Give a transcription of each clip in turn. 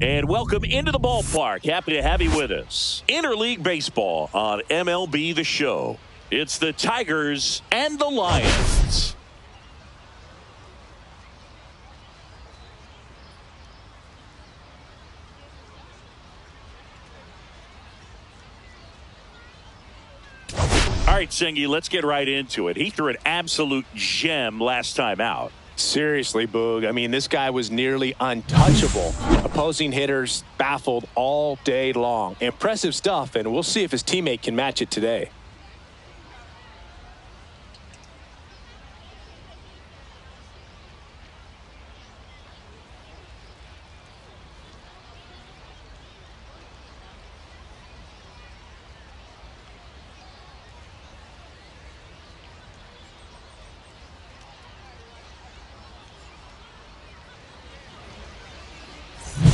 And welcome into the ballpark. Happy to have you with us. Interleague Baseball on MLB The Show. It's the Tigers and the Lions. All right, Ncaa, let's get right into it. He threw an absolute gem last time out. Seriously, Boog. I mean, this guy was nearly untouchable. Opposing hitters baffled all day long. Impressive stuff, and we'll see if his teammate can match it today.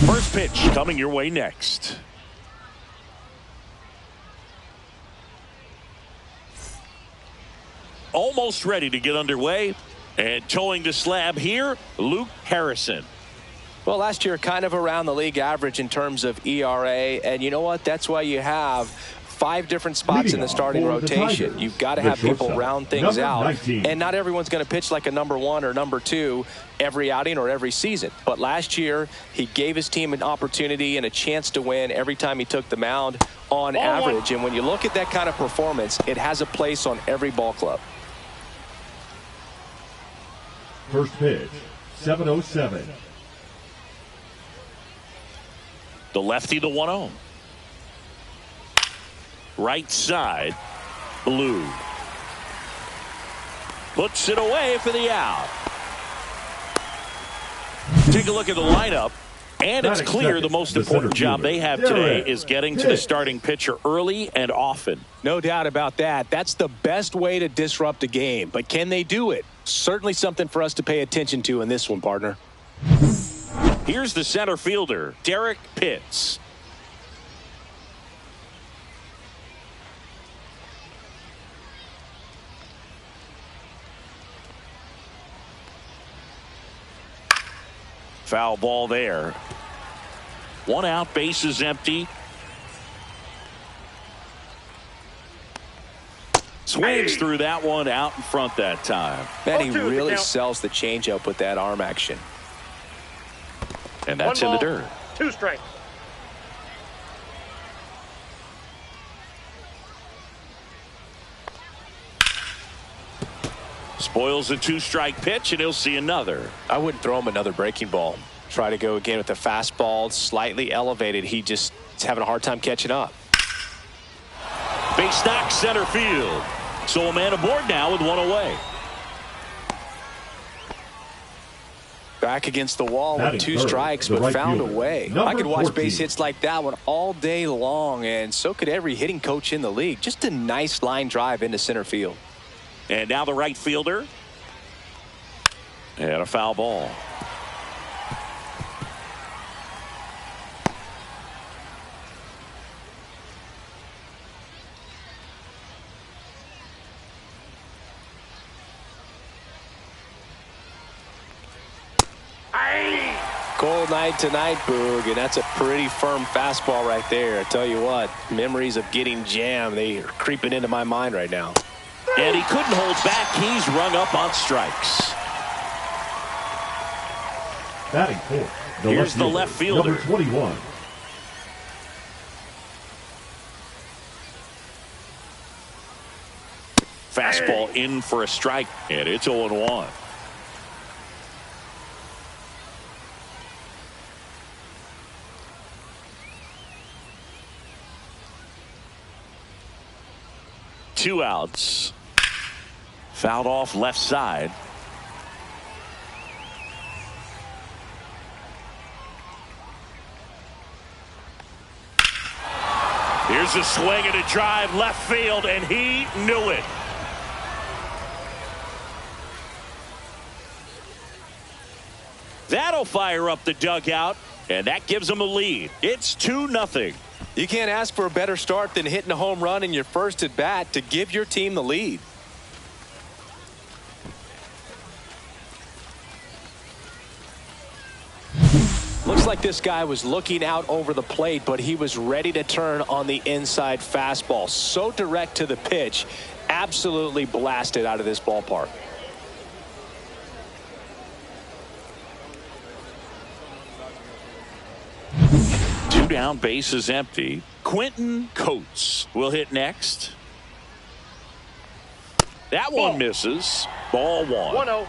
First pitch coming your way next. Almost ready to get underway. And towing the slab here, Luke Harrison. Well, last year kind of around the league average in terms of ERA. And you know what? That's why you have 5 different spots in the starting rotation. You've got to have people round things out. 19. And not everyone's going to pitch like a number 1 or number 2 every outing or every season. But last year, he gave his team an opportunity and a chance to win every time he took the mound on average. And when you look at that kind of performance, it has a place on every ball club. First pitch, 7:07. The lefty, the 1-0. Right side, Blue. Puts it away for the out. Take a look at the lineup, and it's clear the most important job they have today is getting to the starting pitcher early and often. No doubt about that. That's the best way to disrupt a game. But can they do it? Certainly something for us to pay attention to in this one, partner. Here's the center fielder, Derek Pitts. Foul ball there. 1 out, base is empty. Swings through that one, out in front that time. Man, he really sells the changeup with that arm action. And that's in the dirt. 2 strikes. Spoils a 2-strike pitch, and he'll see another. I wouldn't throw him another breaking ball. Try to go again with the fastball, slightly elevated. He just is having a hard time catching up. Base knock, center field. So a man aboard now with 1 away. Back against the wall with 2 strikes, but found a way. I could watch base hits like that one all day long, and so could every hitting coach in the league. Just a nice line drive into center field. And now the right fielder. And a foul ball. Cold night tonight, Boog, and that's a pretty firm fastball right there. I tell you what, memories of getting jammed, they are creeping into my mind right now. And he couldn't hold back. He's rung up on strikes. Batting fourth. Here's the left fielder. Number 21. Fastball in for a strike, and it's 0-1. Two outs. Fouled off left side. Here's a swing and a drive left field, and he knew it. That'll fire up the dugout, and that gives them a lead. It's 2-0. You can't ask for a better start than hitting a home run in your first at bat to give your team the lead. Looks like this guy was looking out over the plate, but he was ready to turn on the inside fastball. So direct to the pitch. Absolutely blasted out of this ballpark. Two down, base is empty. Quentin Coates will hit next. That one misses. Ball one. 1-0.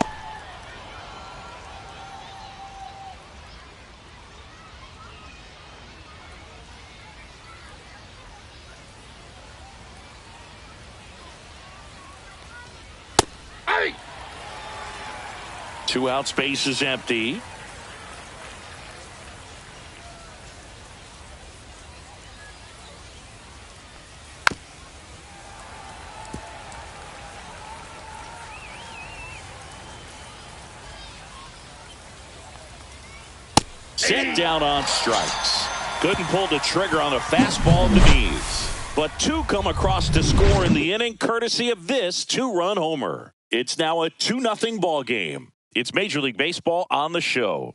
Two outs, base is empty. Set down on strikes. Couldn't pull the trigger on a fastball in the knees. But two come across to score in the inning courtesy of this two-run homer. It's now a 2-0 ball game. It's Major League Baseball on the show.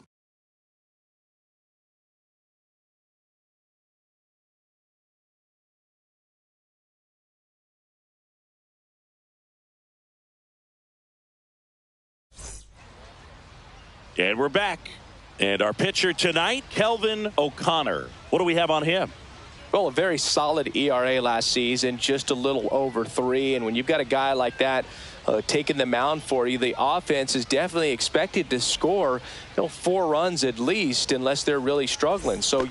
And we're back. And our pitcher tonight, Kelvin O'Connor. What do we have on him? Well, a very solid ERA last season, just a little over 3. And when you've got a guy like that taking the mound for you, the offense is definitely expected to score 4 runs at least, unless they're really struggling. So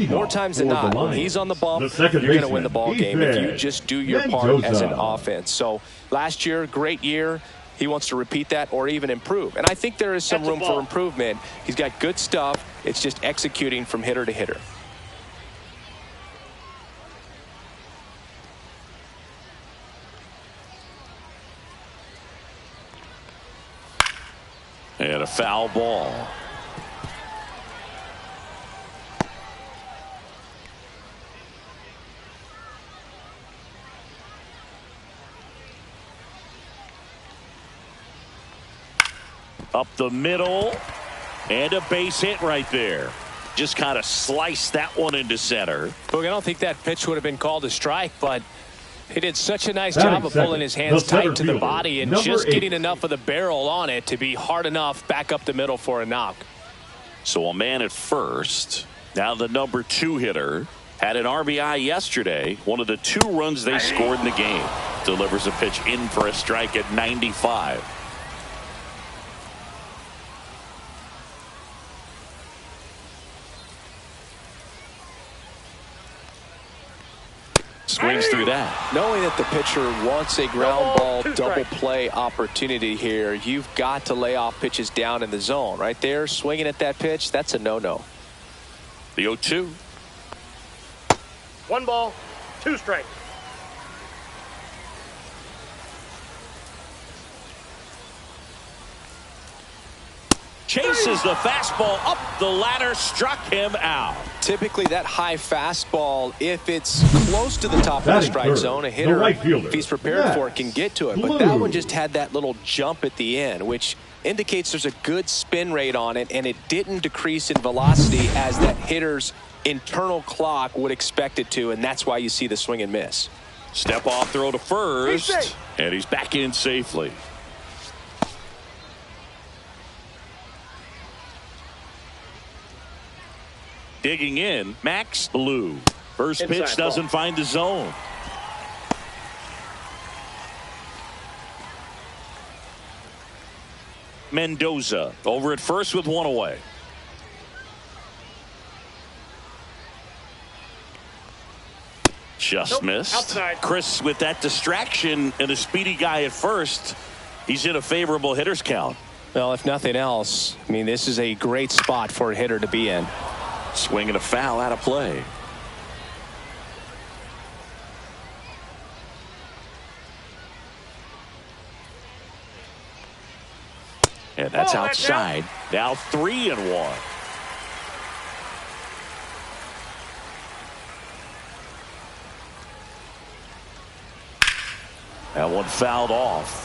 more times than not, when he's on the bump, you're going to win the ball game if you just do your part as an offense. So last year, great year. He wants to repeat that or even improve. And I think there is some room for improvement. He's got good stuff. It's just executing from hitter to hitter. And a foul ball. Up the middle, and a base hit right there. Just kind of sliced that one into center. Look, I don't think that pitch would have been called a strike, but he did such a nice job of pulling his hands tight to the body and just getting enough of the barrel on it to be hard enough back up the middle for a knock. So a man at first. Now the number 2 hitter had an RBI yesterday. One of the 2 runs they scored in the game. Delivers a pitch in for a strike at 95. Swings through that. Knowing that the pitcher wants a ground ball double play opportunity here, you've got to lay off pitches down in the zone. Right there, swinging at that pitch, that's a no-no. The 0-2. 1 ball, 2 strikes. Chases the fastball up the ladder, struck him out. Typically that high fastball, if it's close to the top of the strike zone, a hitter, if he's prepared for it, can get to it. But that one just had that little jump at the end, which indicates there's a good spin rate on it, and it didn't decrease in velocity as that hitter's internal clock would expect it to, and that's why you see the swing and miss. Step off throw to first, and he's back in safely. Digging in, Max Blue. First pitch doesn't find the zone. Mendoza over at first with 1 away. Just missed. Outside. Chris, with that distraction and a speedy guy at first, he's in a favorable hitter's count. Well, if nothing else, I mean, this is a great spot for a hitter to be in. Swing and a foul out of play. And that's outside. Now 3-1. That one fouled off.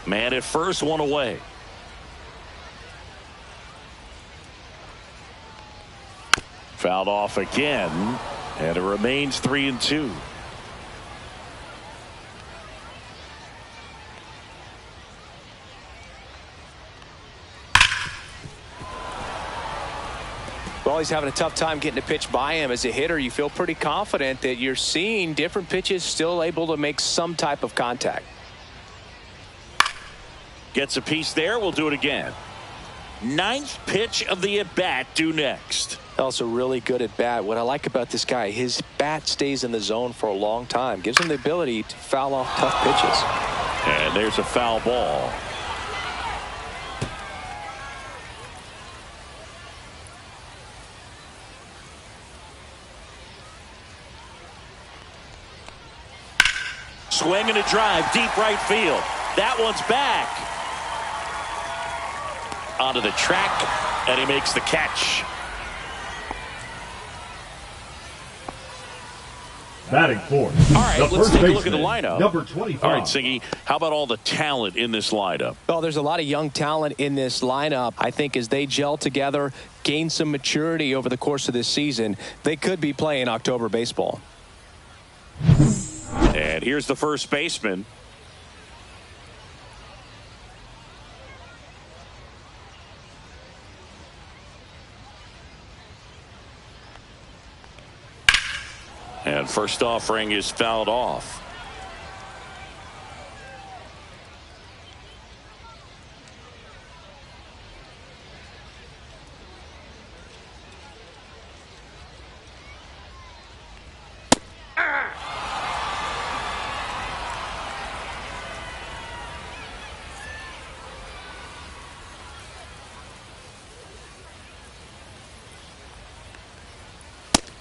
Man at first, 1 away. Fouled off again, and it remains 3-2. Well, he's having a tough time getting a pitch by him. As a hitter, you feel pretty confident that you're seeing different pitches still able to make some type of contact. Gets a piece there. We'll do it again. Ninth pitch of the at-bat due next. Also really good at bat. What I like about this guy, his bat stays in the zone for a long time. Gives him the ability to foul off tough pitches. And there's a foul ball. Swing and a drive, deep right field. That one's back. Onto the track, and he makes the catch. Batting fourth. All right, let's take a look at the lineup. Number 25. All right, Ncaa, how about all the talent in this lineup? Well, there's a lot of young talent in this lineup. I think as they gel together, gain some maturity over the course of this season, they could be playing October baseball. And here's the first baseman. And first offering is fouled off.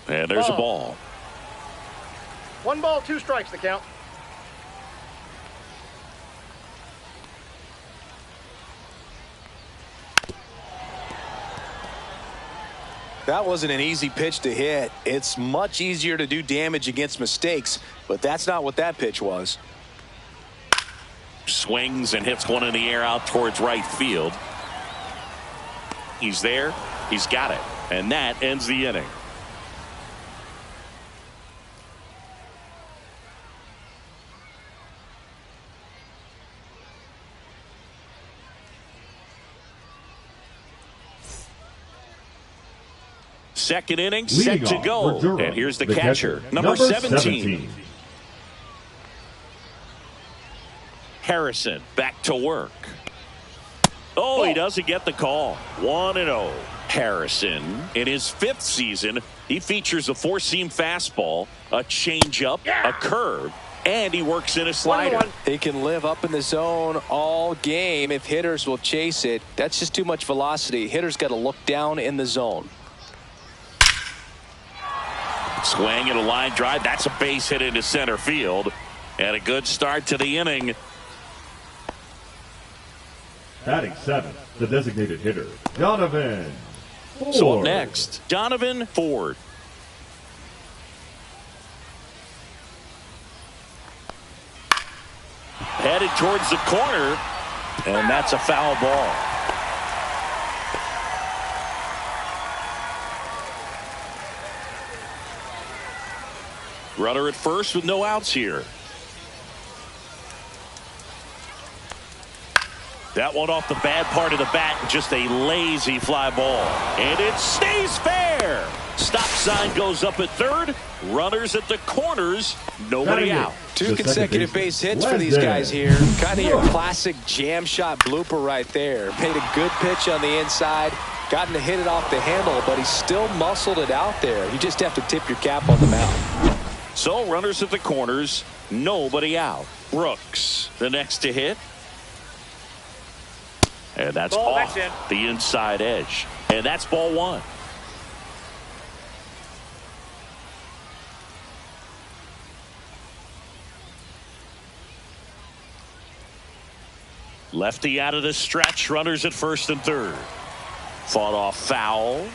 And there's a ball. 1 ball, 2 strikes, the count. That wasn't an easy pitch to hit. It's much easier to do damage against mistakes, but that's not what that pitch was. Swings and hits one in the air out towards right field. He's there. He's got it. And that ends the inning. Second inning set to go. And here's the catcher, number 17. Harrison back to work. Oh, he doesn't get the call. 1-0. Harrison, in his 5th season, he features a 4-seam fastball, a changeup, a curve, and he works in a slider. He can live up in the zone all game if hitters will chase it. That's just too much velocity. Hitters got to look down in the zone. Swing and a line drive. That's a base hit into center field. And a good start to the inning. Batting 7th, the designated hitter, Donovan Ford. So up next, Donovan Ford. Headed towards the corner. And that's a foul ball. Runner at first with no outs here. That one off the bad part of the bat, just a lazy fly ball. And it stays fair. Stop sign goes up at third. Runners at the corners. Nobody out. 2 consecutive base hits for these guys here. Kind of your classic jam shot blooper right there. Made a good pitch on the inside. Gotten to hit it off the handle, but he still muscled it out there. You just have to tip your cap on the mound. So runners at the corners, nobody out. Brooks, the next to hit. And that's off the inside edge. And that's ball 1. Lefty out of the stretch, runners at first and third. Fought off foul.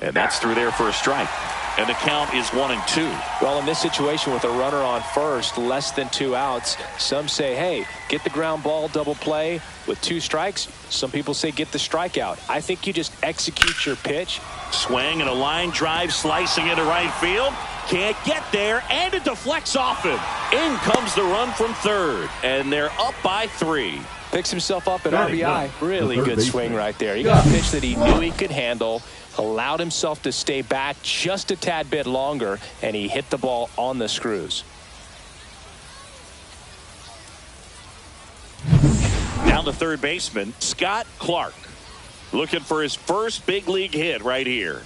And that's through there for a strike. And the count is 1-2. Well, in this situation with a runner on first, less than 2 outs, some say, hey, get the ground ball, double play with 2 strikes. Some people say get the strikeout. I think you just execute your pitch. Swing and a line drive slicing into right field. Can't get there, and it deflects off him. In comes the run from third, and they're up by 3. Picks himself up at RBI. Really good swing right there. He got a pitch that he knew he could handle, allowed himself to stay back just a tad bit longer, and he hit the ball on the screws. Down to third baseman, Scott Clark. Looking for his first big league hit right here.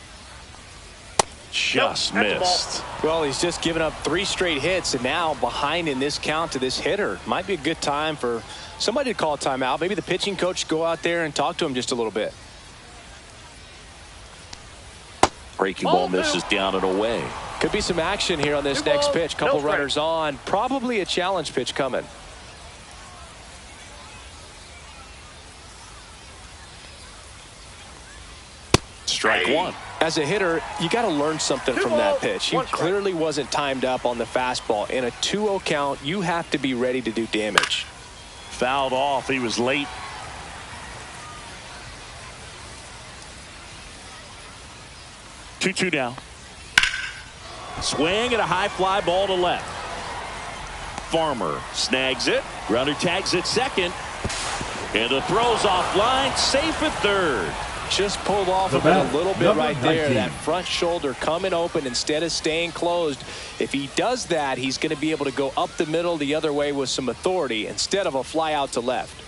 Just missed. Well, he's just given up 3 straight hits, and now behind in this count to this hitter. Might be a good time for somebody to call a timeout. Maybe the pitching coach go out there and talk to him just a little bit. Breaking ball misses down and away. Could be some action here on this next pitch. Couple runners on. Probably a challenge pitch coming. Strike 1. As a hitter, you got to learn something from that pitch. He clearly wasn't timed up on the fastball. In a 2-0 count, you have to be ready to do damage. Fouled off. He was late. Two now. Swing and a high fly ball to left. Farmer snags it. Runner tags at second. And the throw's offline. Safe at third. Just pulled off of it a little bit right there. That front shoulder coming open instead of staying closed. If he does that, he's going to be able to go up the middle the other way with some authority instead of a fly out to left.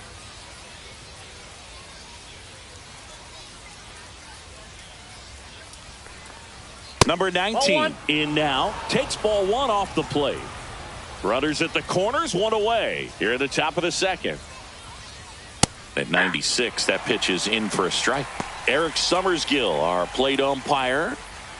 Number 19 in now. Takes ball 1 off the plate. Runners at the corners, 1 away. Here at the top of the second. At 96, that pitch is in for a strike. Eric Summersgill, our plate umpire.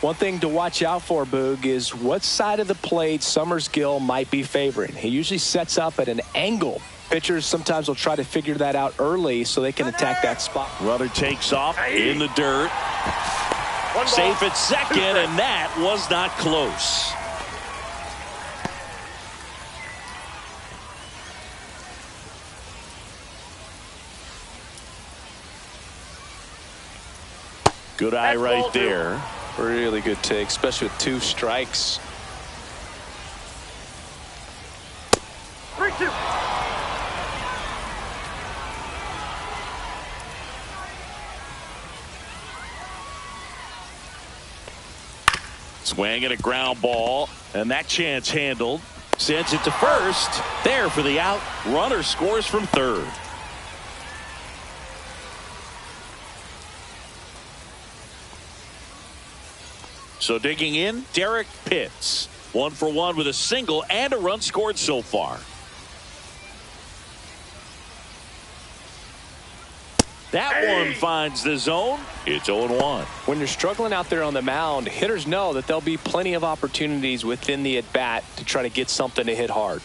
One thing to watch out for, Boog, is what side of the plate Summersgill might be favoring. He usually sets up at an angle. Pitchers sometimes will try to figure that out early so they can attack that spot. Runner takes off in the dirt. Safe at second, and that was not close. Good eye right there. Really good take, especially with 2 strikes. 3-2. Swing and a ground ball, and that chance handled. Sends it to first. There for the out. Runner scores from third. So digging in, Derek Pitts. 1 for 1 with a single and a run scored so far. That one finds the zone. It's 0-1. When you're struggling out there on the mound, hitters know that there'll be plenty of opportunities within the at-bat to try to get something to hit hard.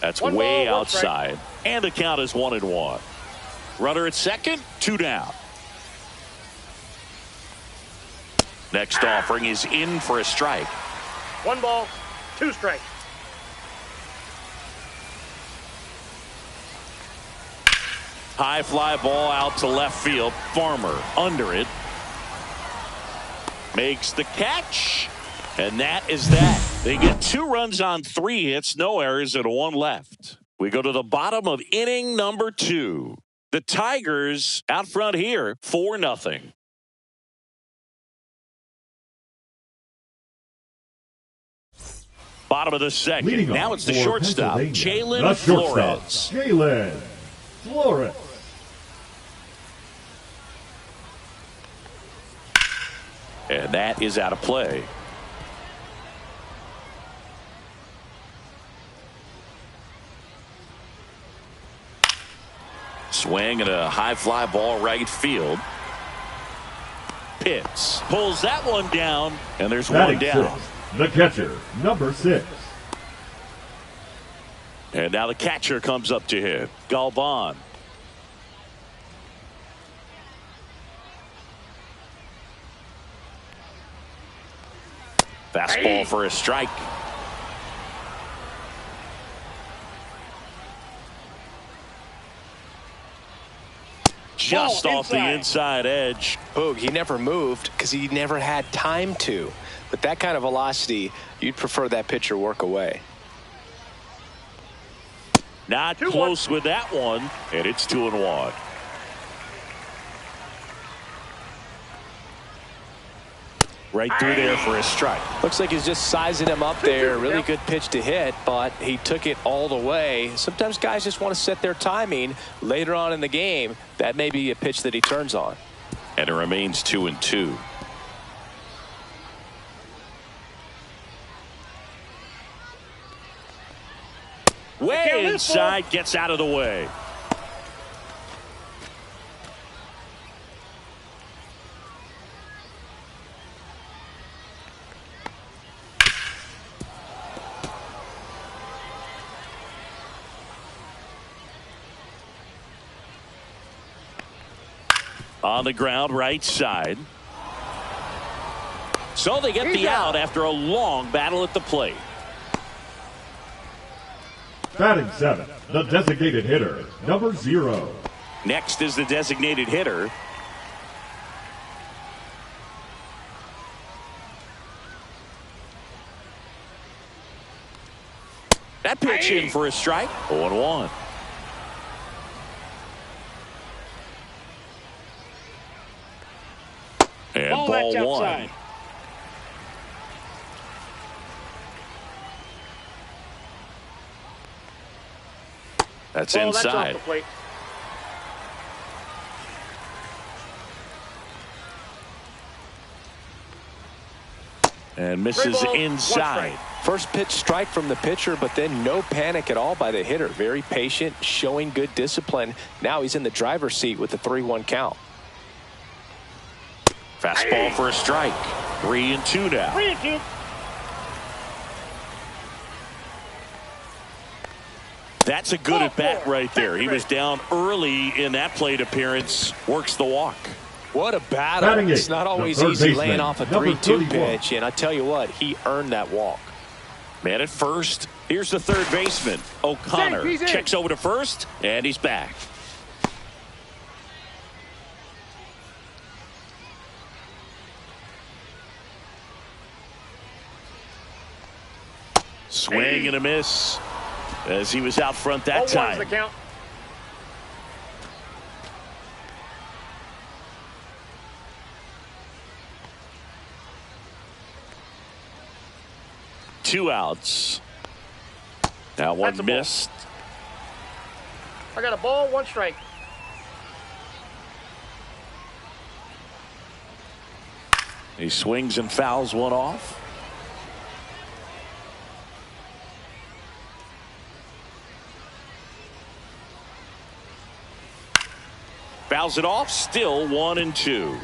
That's way outside. And the count is 1-1. Runner at second, 2 down. Next offering is in for a strike. 1 ball, 2 strikes. High fly ball out to left field. Farmer under it. Makes the catch. And that is that. They get 2 runs on 3 hits, no errors, and 1 left. We go to the bottom of inning number 2. The Tigers out front here, 4-0. Bottom of the second. Now it's the shortstop, Jalen Flores. Jalen Flores. And that is out of play. Swing and a high fly ball right field. Pitts pulls that one down, and there's one down. The catcher, number 6. And now the catcher comes up to him, Galvan. Fastball for a strike. Just off the inside edge. Boog, he never moved because he never had time to. With that kind of velocity, you'd prefer that pitcher work away. Not close with that one, and it's 2-1. Right through there for a strike. Looks like he's just sizing him up there. Really good pitch to hit, but he took it all the way. Sometimes guys just want to set their timing later on in the game. That may be a pitch that he turns on. And it remains 2-2. Way inside, gets out of the way. On the ground, right side. So they get the out after a long battle at the plate. Batting seventh, the designated hitter, number 0. Next is the designated hitter. That pitch in for a strike. 0-1. And ball one. That's inside. That's off the plate. And misses inside. First pitch strike from the pitcher, but then no panic at all by the hitter. Very patient, showing good discipline. Now he's in the driver's seat with the 3-1 count. Fastball for a strike. 3-2 now. 3-2. That's a good at bat right there. He was down early in that plate appearance. Works the walk. What a battle. It's not always easy laying off a 3-2 pitch, and I tell you what, he earned that walk. Man at first. Here's the third baseman, O'Connor. Checks over to first, and he's back. Swing and a miss as he was out front that time. The count. Two outs. Now one missed. I got a ball, 1 strike. He swings and fouls one off. Fouls it off. Still 1-2.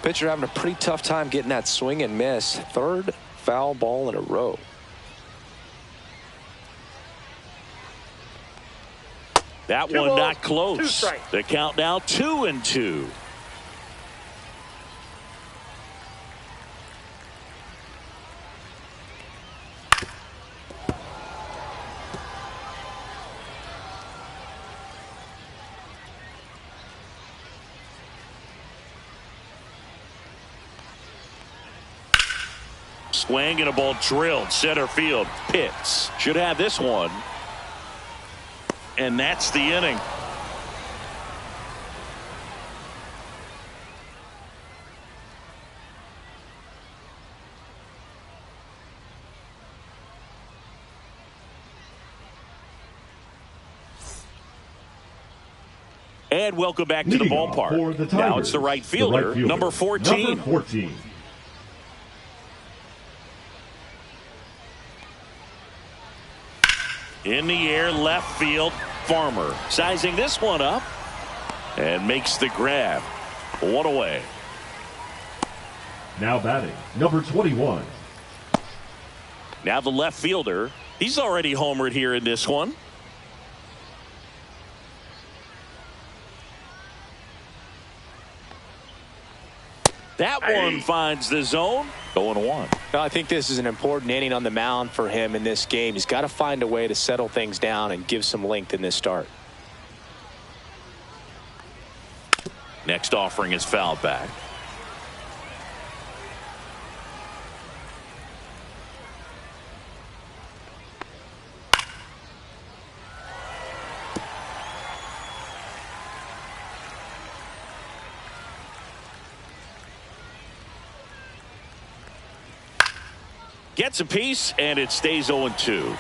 Pitcher having a pretty tough time getting that swing and miss. Third foul ball in a row. That one not close. The count now 2-2. Swing and a ball drilled center field. Pitts should have this one. And that's the inning. And welcome back to the ballpark. Now it's the right fielder, number 14. Number 14. In the air, left field, Farmer. Sizing this one up and makes the grab. 1 away. Now batting, number 21. Now the left fielder. He's already homered here in this one. That one finds the zone. 0-1. I think this is an important inning on the mound for him in this game. He's got to find a way to settle things down and give some length in this start. Next offering is fouled back. Gets a piece, and it stays 0-2.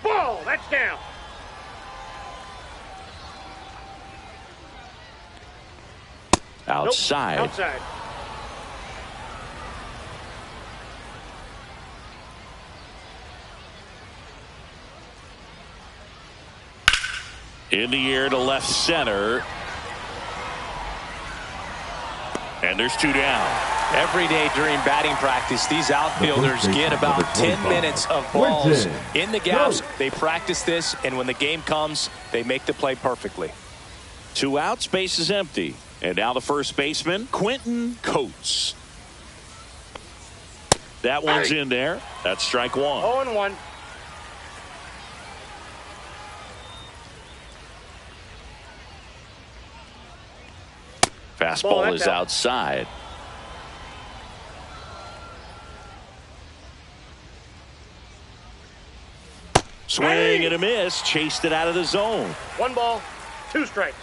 Ball, that's down. Outside. Nope. Outside. In the air to left center. And there's 2 down. Every day during batting practice, these outfielders get about 10 minutes of balls in the gaps. They practice this, and when the game comes, they make the play perfectly. 2 outs, base is empty. And now the first baseman, Quentin Coates. That one's in there. That's strike 1. 0-1. Fastball is outside. Swing and a miss. Chased it out of the zone. 1 ball, 2 strikes.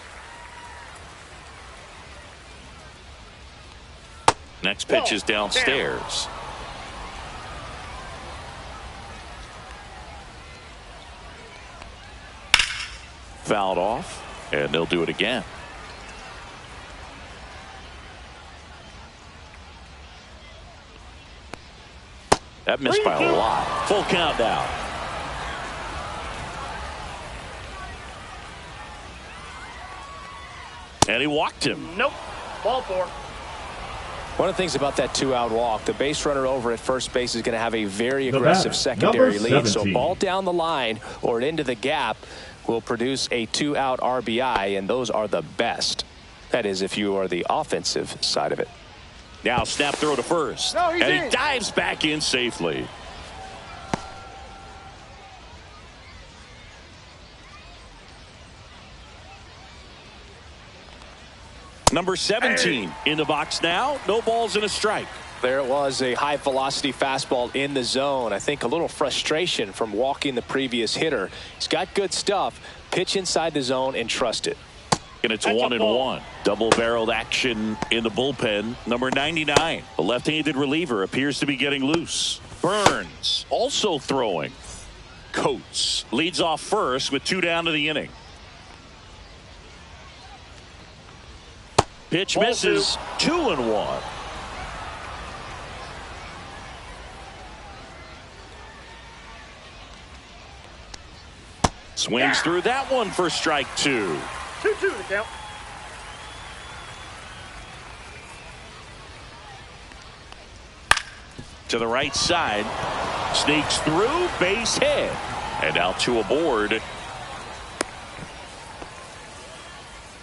Next pitch is downstairs. Fouled off, and they'll do it again. That missed by a lot. Full count now. And he walked him. Nope. Ball 4. One of the things about that 2-out walk, the base runner over at first base is going to have a very aggressive secondary lead. So ball down the line or into the gap will produce a 2-out RBI, and those are the best. That is, if you are the offensive side of it. Now snap throw to first. No, he's and in. He dives back in safely. Number 17 in the box now. No balls and a strike. There it was, a high velocity fastball in the zone. I think a little frustration from walking the previous hitter. He's got good stuff. Pitch inside the zone and trust it. And it's 1-1. Double-barreled action in the bullpen. Number 99, the left-handed reliever, appears to be getting loose. Burns also throwing. Coates leads off first with 2 down to the inning. Pitch misses. 2-1. Swings through that one for strike 2. 2-2 to count. To the right side. Sneaks through. Base hit. And out to aboard.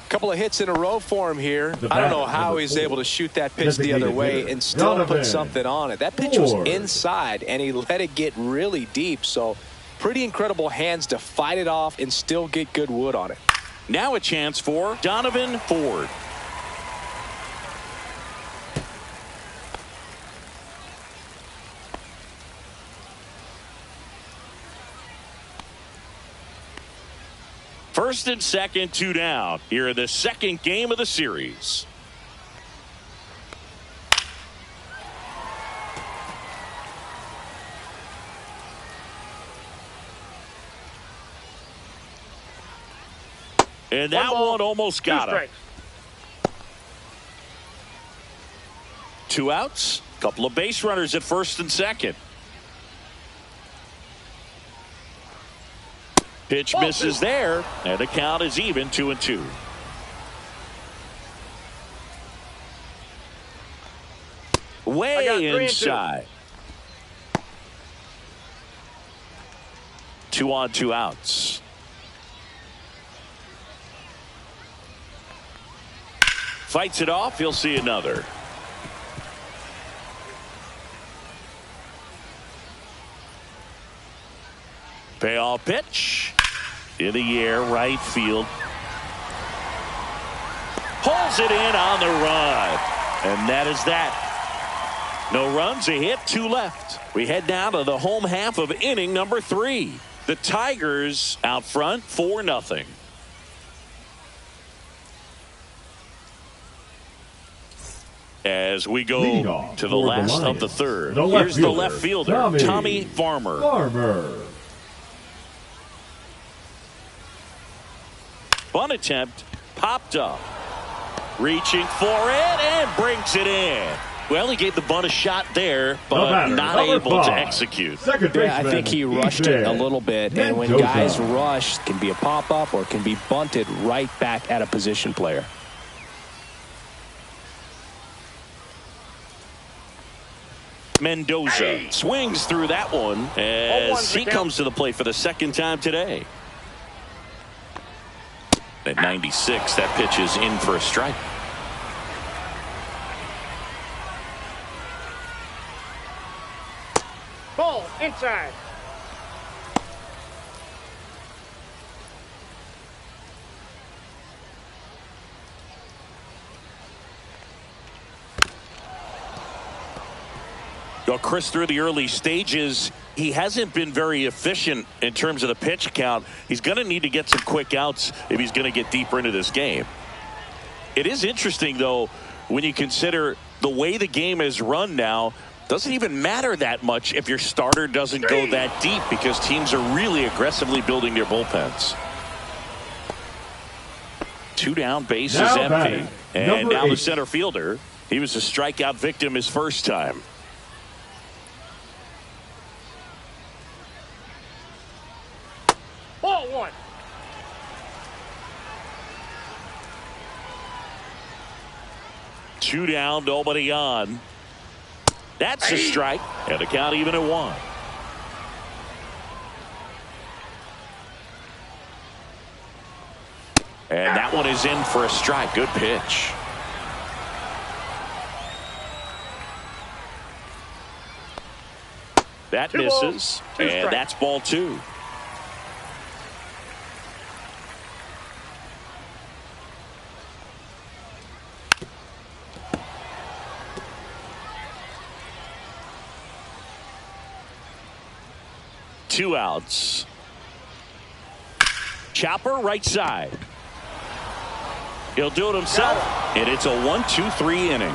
Couple of hits in a row for him here. I don't know how he's able to shoot that pitch the other way and still put something on it. That pitch was inside, and he let it get really deep. So pretty incredible hands to fight it off and still get good wood on it. Now a chance for Donovan Ford. First and second, 2 down here in the second game of the series. And that one almost got him. 2 outs, couple of base runners at first and second. Pitch misses there, and the count is even 2-2. Way inside. 2 on, 2 outs. Fights it off. He'll see another. Payoff pitch. In the air, right field. Pulls it in on the run. And that is that. No runs, a hit, 2 left. We head down to the home half of inning number 3. The Tigers out front 4-0. As we go to the last of the third. Here's the left fielder, Tommy Farmer. Bunt attempt, popped up. Reaching for it and brings it in. Well, he gave the bunt a shot there, but not able to execute. Yeah, I think he rushed it a little bit, and when guys rush, it can be a pop-up or it can be bunted right back at a position player. Mendoza swings through that one as he comes to the plate for the second time today. At 96, that pitch is in for a strike. Ball inside. Well, Chris, through the early stages, he hasn't been very efficient in terms of the pitch count. He's going to need to get some quick outs if he's going to get deeper into this game. It is interesting, though, when you consider the way the game is run now. Doesn't even matter that much if your starter doesn't go that deep because teams are really aggressively building their bullpens. 2 down, base is empty. And now the center fielder. He was a strikeout victim his first time. Ball 1. Two down, nobody on. That's a strike, and the count even at 1. And that one is in for a strike. Good pitch. That misses, and that's ball 2. Two outs. Chopper right side. He'll do it himself, and it's a 1-2-3 inning.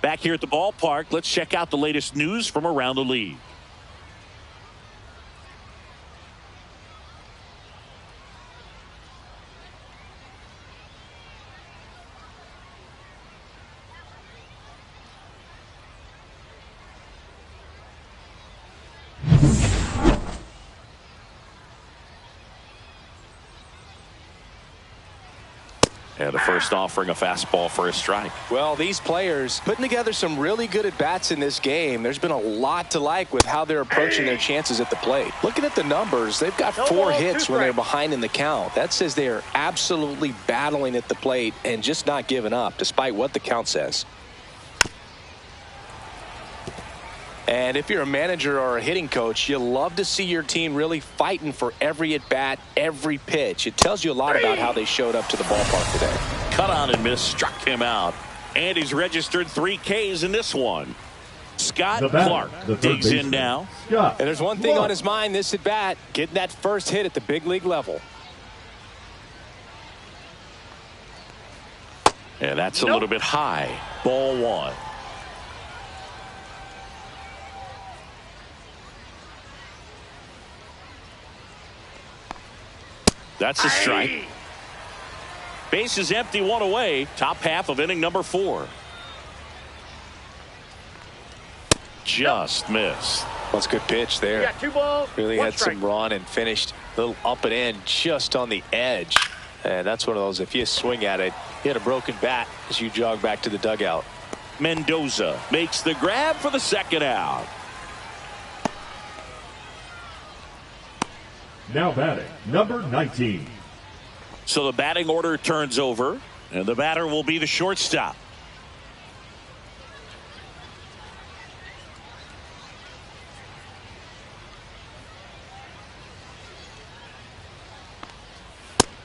Back here at the ballpark, let's check out the latest news from around the league. And the first offering a fastball for a strike. Well, these players putting together some really good at-bats in this game. There's been a lot to like with how they're approaching their chances at the plate. Looking at the numbers, they've got 4 hits when they're behind in the count. That says they are absolutely battling at the plate and just not giving up, despite what the count says. And if you're a manager or a hitting coach, you love to see your team really fighting for every at-bat, every pitch. It tells you a lot about how they showed up to the ballpark today. Cut on and miss, struck him out. And he's registered 3 Ks in this one. Scott Clark digs in now. And there's one thing on his mind this at-bat, getting that first hit at the big league level. And that's a little bit high. Ball 1. That's a strike. Base is empty, 1 away. Top half of inning number 4. Just missed. Well, it's a good pitch there. You got 2 balls. Really had strike. some run and finished a little up and in just on the edge. And that's one of those, if you swing at it, hit a broken bat as you jog back to the dugout. Mendoza makes the grab for the second out. Now batting, number 19. So the batting order turns over, and the batter will be the shortstop.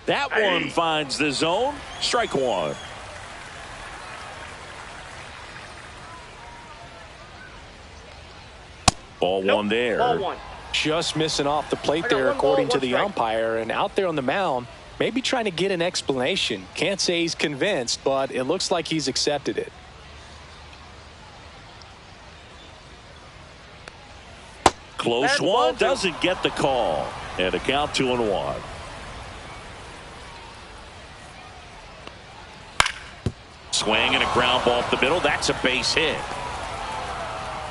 That one finds the zone. Strike one. Ball one there. Ball one. Just missing off the plate there, according to the umpire. And out there on the mound, maybe trying to get an explanation. Can't say he's convinced, but it looks like he's accepted it. Close one, doesn't get the call. And a count 2-1. Swing and a ground ball up the middle. That's a base hit.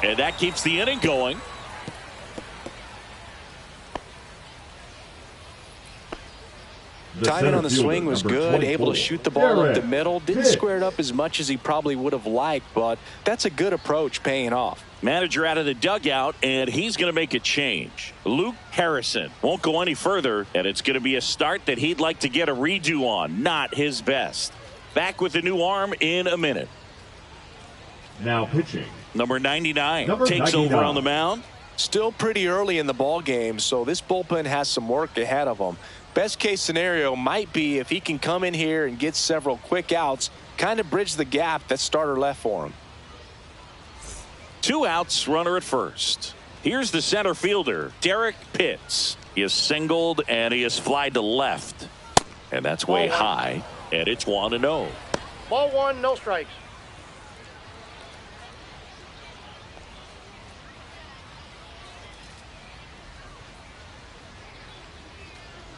And that keeps the inning going. Timing on the swing was good, able to shoot the ball up the middle. Didn't square it up as much as he probably would have liked, but that's a good approach, paying off. Manager out of the dugout, and he's going to make a change. Luke Harrison won't go any further, and it's going to be a start that he'd like to get a redo on. Not his best. Back with the new arm in a minute. Now pitching. Number 99 takes over on the mound. Still pretty early in the ball game, so this bullpen has some work ahead of them. Best case scenario might be if he can come in here and get several quick outs, kind of bridge the gap that starter left for him. 2 outs, runner at first. Here's the center fielder, Derek Pitts. He is singled and he is flied to left. And that's way high. And it's 1-0. Ball one, no strikes.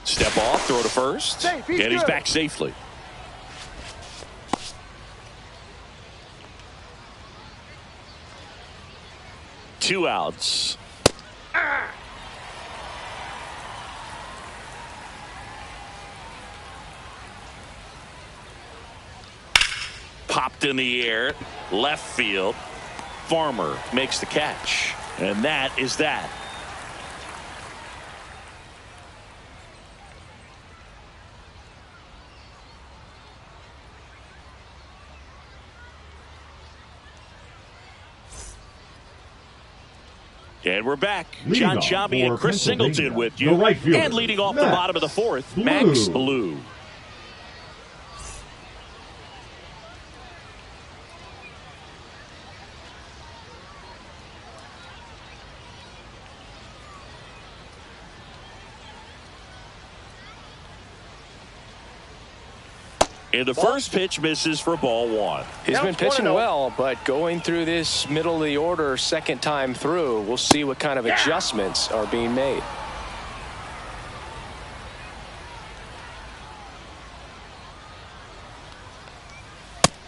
Step off, throw to first. Safe, and he's good. back safely. Two outs. Popped in the air, left field. Farmer makes the catch, and that is that. And we're back. John Chambie and Chris Singleton with you. And leading off the bottom of the fourth, Max Blue. And the first pitch misses for ball one. He's been pitching well, but going through this middle of the order second time through, we'll see what kind of adjustments are being made.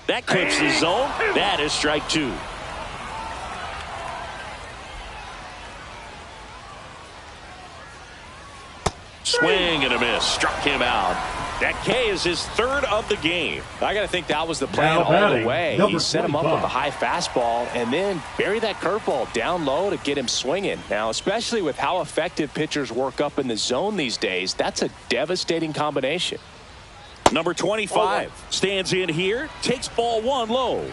That clips the zone. That is strike two. Swing and a miss. Struck him out. Ncaa is his third of the game. I got to think that was the plan all the way. He set him up with a high fastball and then bury that curveball down low to get him swinging. Now, especially with how effective pitchers work up in the zone these days, that's a devastating combination. Number 25 stands in here, takes ball one low.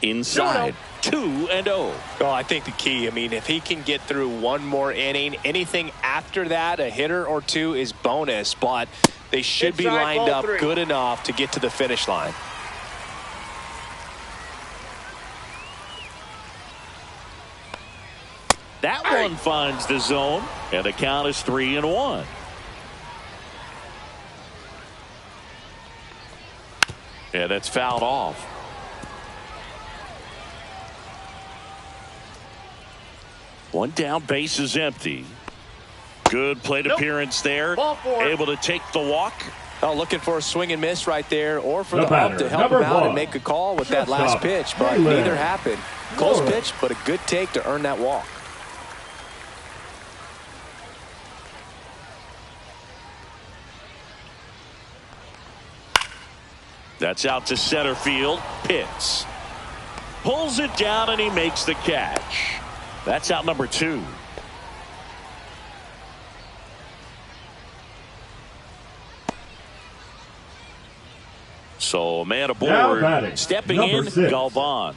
Inside. 2-0. Well, I think the key, I mean, if he can get through one more inning, anything after that, a hitter or two is bonus, but they should be lined up good enough to get to the finish line. That one finds the zone, and the count is 3-1. And that's fouled off. One down, base is empty. Good plate appearance there. Able to take the walk. Oh, looking for a swing and miss right there, or for the ump to help him out and make a call with that last pitch, but neither happened. Close pitch, but a good take to earn that walk. That's out to center field. Pitts pulls it down and he makes the catch. That's out number 2. So man aboard, stepping in, 6. Galvan.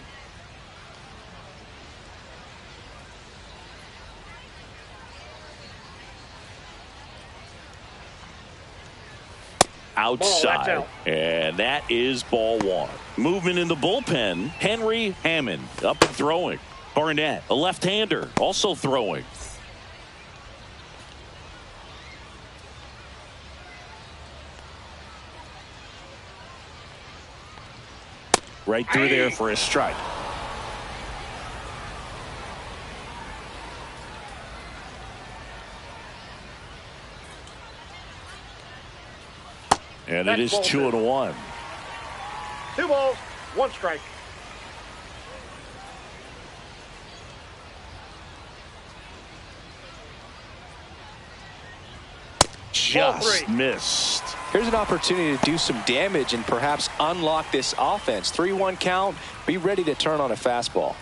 Outside, out. And that is ball 1. Movement in the bullpen, Henry Hammond up and throwing. Barnett, a left-hander, also throwing. Right through there for a strike. And it is 2-1. 2 balls, 1 strike. Just missed. Here's an opportunity to do some damage and perhaps unlock this offense. 3-1 count. Be ready to turn on a fastball.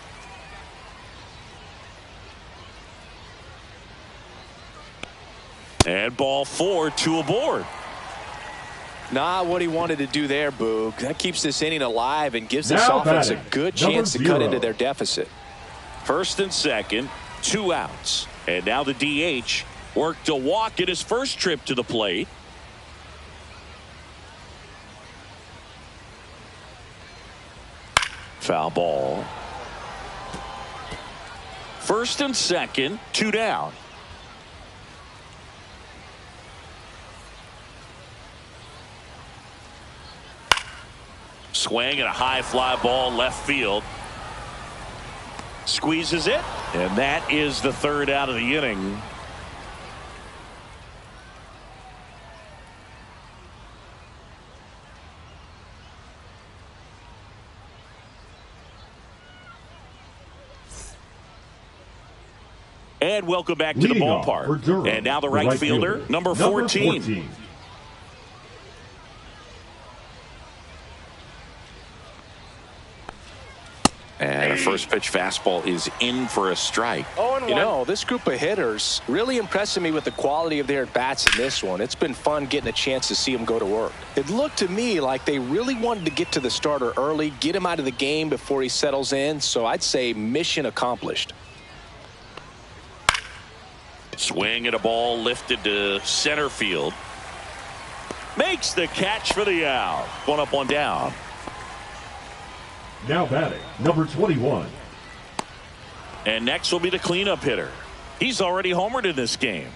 And ball 4, 2 aboard. Not what he wanted to do there, Boog. That keeps this inning alive and gives this offense a good chance to cut into their deficit. First and second, 2 outs. And now the DH worked a walk in his first trip to the plate. Foul ball. First and second, 2 down. Swing and a high fly ball left field. Squeezes it, and that is the 3rd out of the inning. And welcome back to the ballpark. And now the right fielder, number 14. And a first pitch fastball is in for a strike. You know, this group of hitters really impressing me with the quality of their at-bats in this one. It's been fun getting a chance to see them go to work. It looked to me like they really wanted to get to the starter early, get him out of the game before he settles in. So I'd say mission accomplished. Swing at a ball lifted to center field. Makes the catch for the out. 1 up, 1 down. Now batting, number 21. And next will be the cleanup hitter. He's already homered in this game.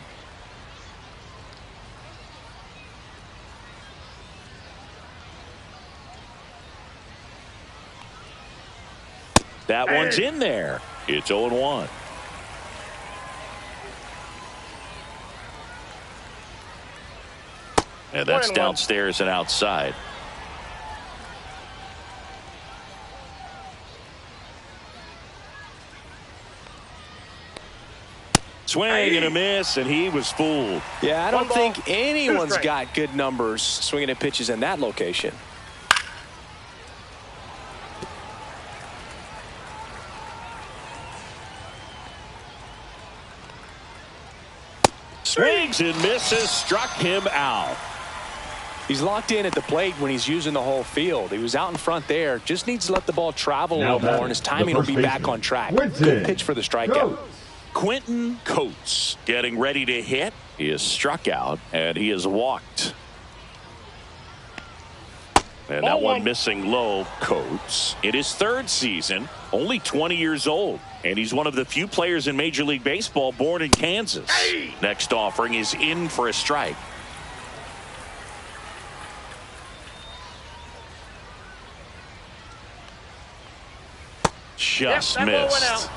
That one's in there. It's 0-1. And that's downstairs and outside. Swing and a miss, and he was fooled. Yeah, I don't think anyone's got good numbers swinging at pitches in that location. Swings and misses, struck him out. He's locked in at the plate when he's using the whole field. He was out in front there. Just needs to let the ball travel a little more, and his timing will be back on track. Good pitch for the strikeout. Quentin Coates getting ready to hit. He is struck out, and he is walked. And that one missing low. Coates in his 3rd season, only 20 years old. And he's one of the few players in Major League Baseball born in Kansas. Next offering is in for a strike. Just missed.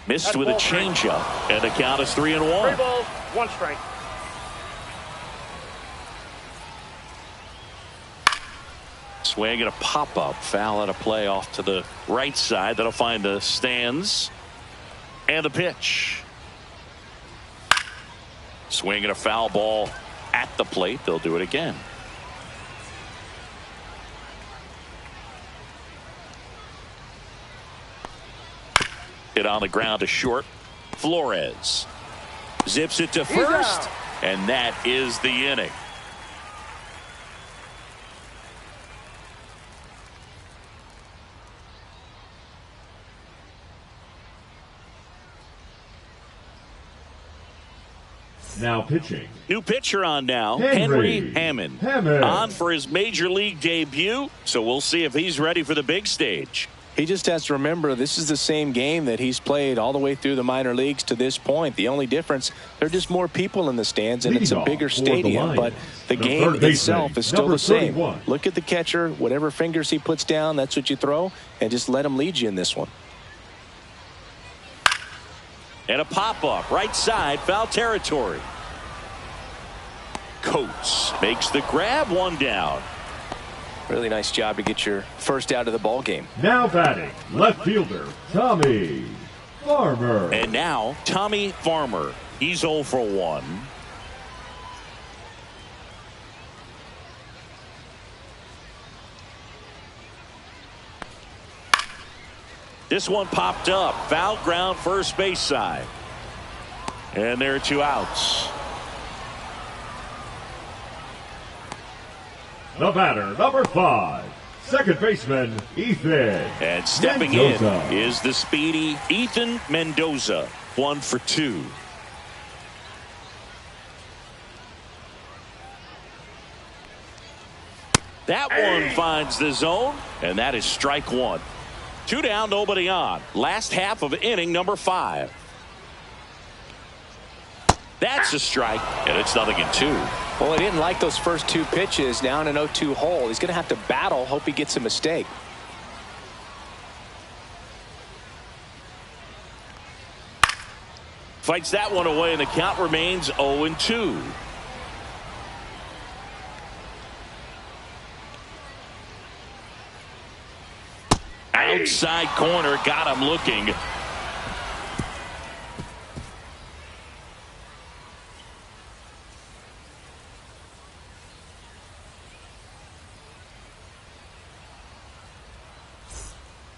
Missed with a changeup, and the count is 3-1. 3 balls, 1 strike. Swing and a pop-up, foul at a play off to the right side. That'll find the stands. And the pitch. Swing and a foul ball at the plate. They'll do it again. Hit on the ground to short. Flores zips it to first, and that is the inning. Now pitching. New pitcher on now, Henry Hammond. On for his major league debut, so we'll see if he's ready for the big stage. He just has to remember this is the same game that he's played all the way through the minor leagues to this point. The only difference, there are just more people in the stands, and it's a bigger stadium, but the game itself is still the same. Look at the catcher. Whatever fingers he puts down, that's what you throw, and just let him lead you in this one. And a pop-up, right side, foul territory. Coates makes the grab, one down. Really nice job to get your first out of the ball game. Now batting, left fielder, Tommy Farmer. And now, Tommy Farmer. He's 0 for 1. This one popped up. Foul ground, first base side. And there are 2 outs. The batter, number 5, second baseman, Ethan. And stepping Mendoza in is the speedy Ethan Mendoza. 1 for 2. That one finds the zone, and that is strike 1. 2 down, nobody on. Last half of inning number 5. That's a strike, and it's 0-2. Well, he didn't like those first 2 pitches. Now in an 0-2 hole. He's going to have to battle, hope he gets a mistake. Fights that one away, and the count remains 0-2. Outside corner, got him looking.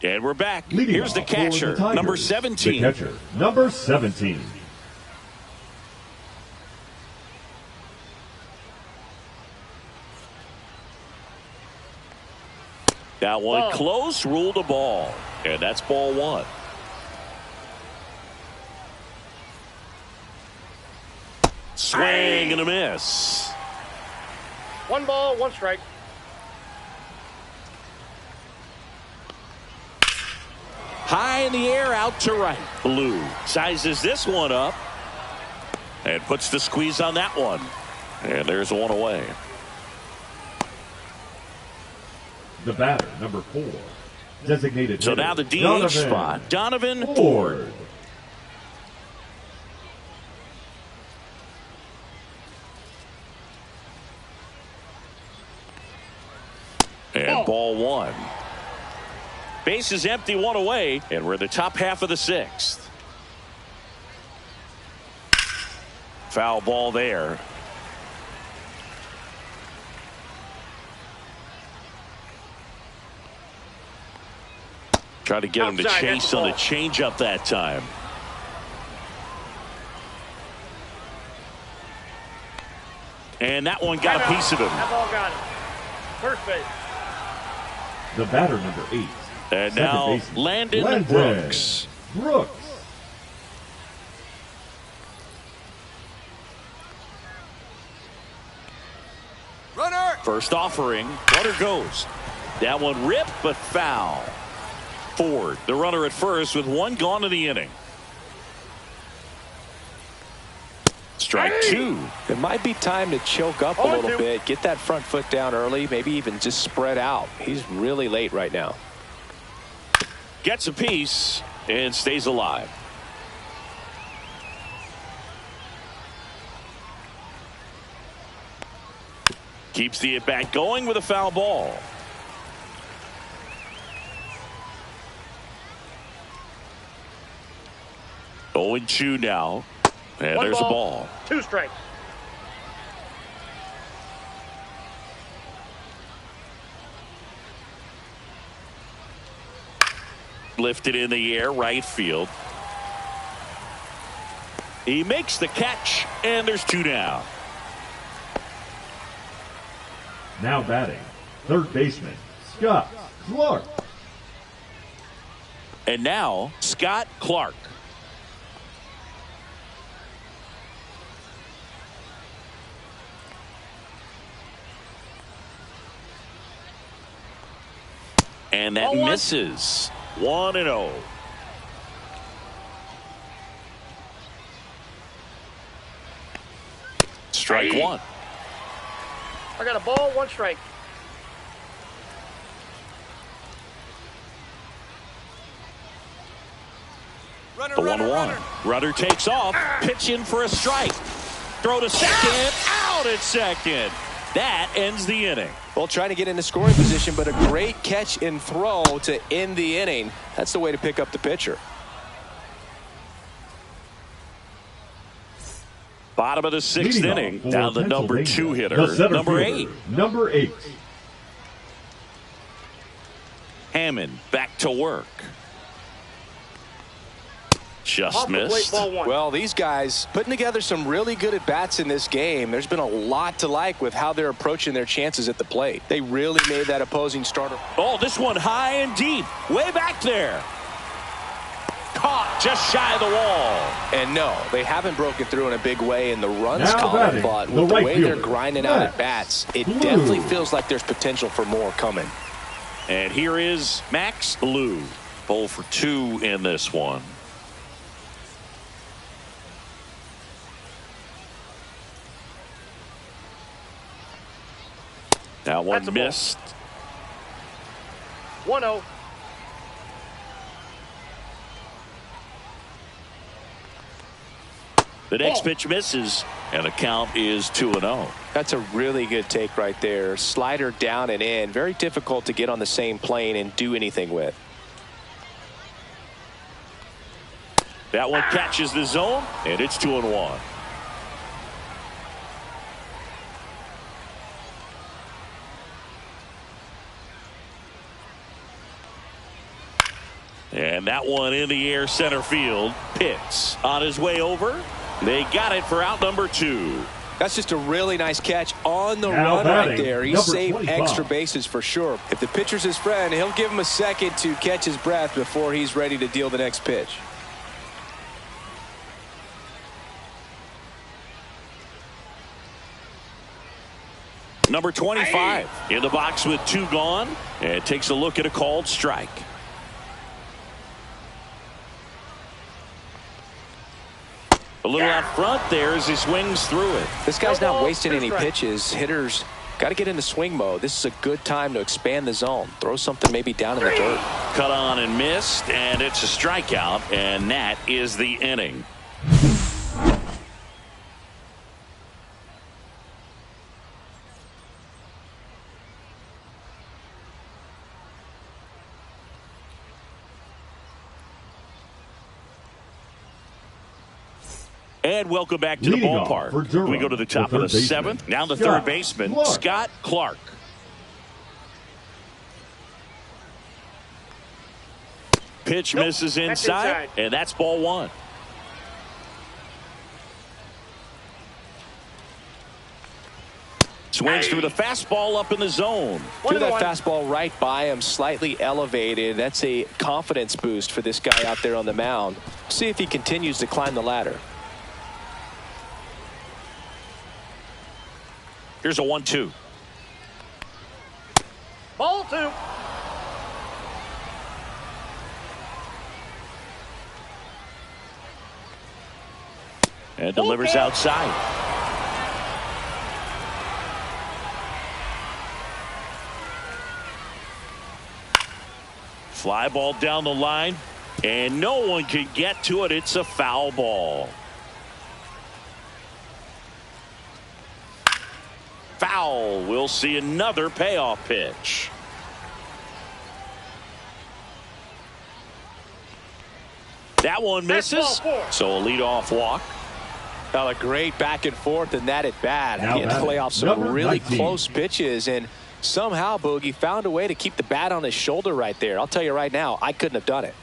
And we're back. Here's the catcher, number 17. The catcher, number 17. That one close, ruled a ball. And that's ball 1. Swing and a miss. 1 ball, 1 strike. High in the air, out to right. Blue sizes this one up and puts the squeeze on that one. And there's 1 away. The batter, number 4, designated. So now the DH spot, Donovan Ford. And ball 1. Base is empty, 1 away, and we're in the top half of the 6th. Foul ball there. Try to get him to chase on the changeup that time. And that one got a piece of him. That ball got him. First base. The batter, number 8. And now Landon Brooks. Runner. First offering. Runner goes. That one ripped, but foul. Ford, the runner at first, with 1 gone in the inning. Strike 2. It might be time to choke up a little bit. Get that front foot down early. Maybe even just spread out. He's really late right now. Gets a piece and stays alive. Keeps the at-bat going with a foul ball. Oh, and 2 now. And there's a ball. 2 strikes. Lifted in the air, right field. He makes the catch, and there's 2 down. Now batting, third baseman, Scott Clark. And now, Scott Clark. And that misses. 1-0. Strike one. I got a ball, 1 strike. The 1-1. Runner takes off. Pitch in for a strike. Throw to second. Out at second. That ends the inning. Well, trying to get into scoring position, but a great catch and throw to end the inning. That's the way to pick up the pitcher. Bottom of the 6th inning. Down the number 2 hitter. Number 8. Number 8. Hammond back to work. Just missed. Well, these guys putting together some really good at-bats in this game. There's been a lot to like with how they're approaching their chances at the plate. They really made that opposing starter. Oh, this one high and deep. Way back there. Caught just shy of the wall. And no, they haven't broken through in a big way in the runs Now column, batting, but with the right way fielder, they're grinding out at-bats, it definitely feels like there's potential for more coming. And here is Max Blue. 0 for 2 in this one. That one missed. 1-0. The next pitch misses, and the count is 2-0. That's a really good take right there. Slider down and in. Very difficult to get on the same plane and do anything with. That one catches the zone, and it's 2-1. And that one in the air center field. Pitts on his way over. They got it for out number 2. That's just a really nice catch on the Now run batting, right there. He number saved 25. extra bases for sure. If the pitcher's his friend, he'll give him a second to catch his breath before he's ready to deal the next pitch. Number 25 in the box with 2 gone, and takes a look at a called strike. A little out front there as he swings through it. This guy's not wasting any pitches. Hitters got to get into swing mode. This is a good time to expand the zone. Throw something maybe down in the dirt. Cut on and missed, and it's a strikeout, and that is the inning. And welcome back to the ballpark. We go to the top of the 7th. Now the third baseman, Scott Clark. Pitch misses inside, and that's ball 1. Swings through the fastball up in the zone. Threw that fastball right by him, slightly elevated. That's a confidence boost for this guy out there on the mound. See if he continues to climb the ladder. Here's a 1-2. Ball 2. And delivers outside. Fly ball down the line, and no one can get to it. It's a foul ball. Foul. We'll see another payoff pitch. That one misses. So a leadoff walk. Now a great back and forth in that at bat. He had to play off some Number really 19. close pitches, and somehow Boogie found a way to keep the bat on his shoulder right there. I'll tell you right now, I couldn't have done it.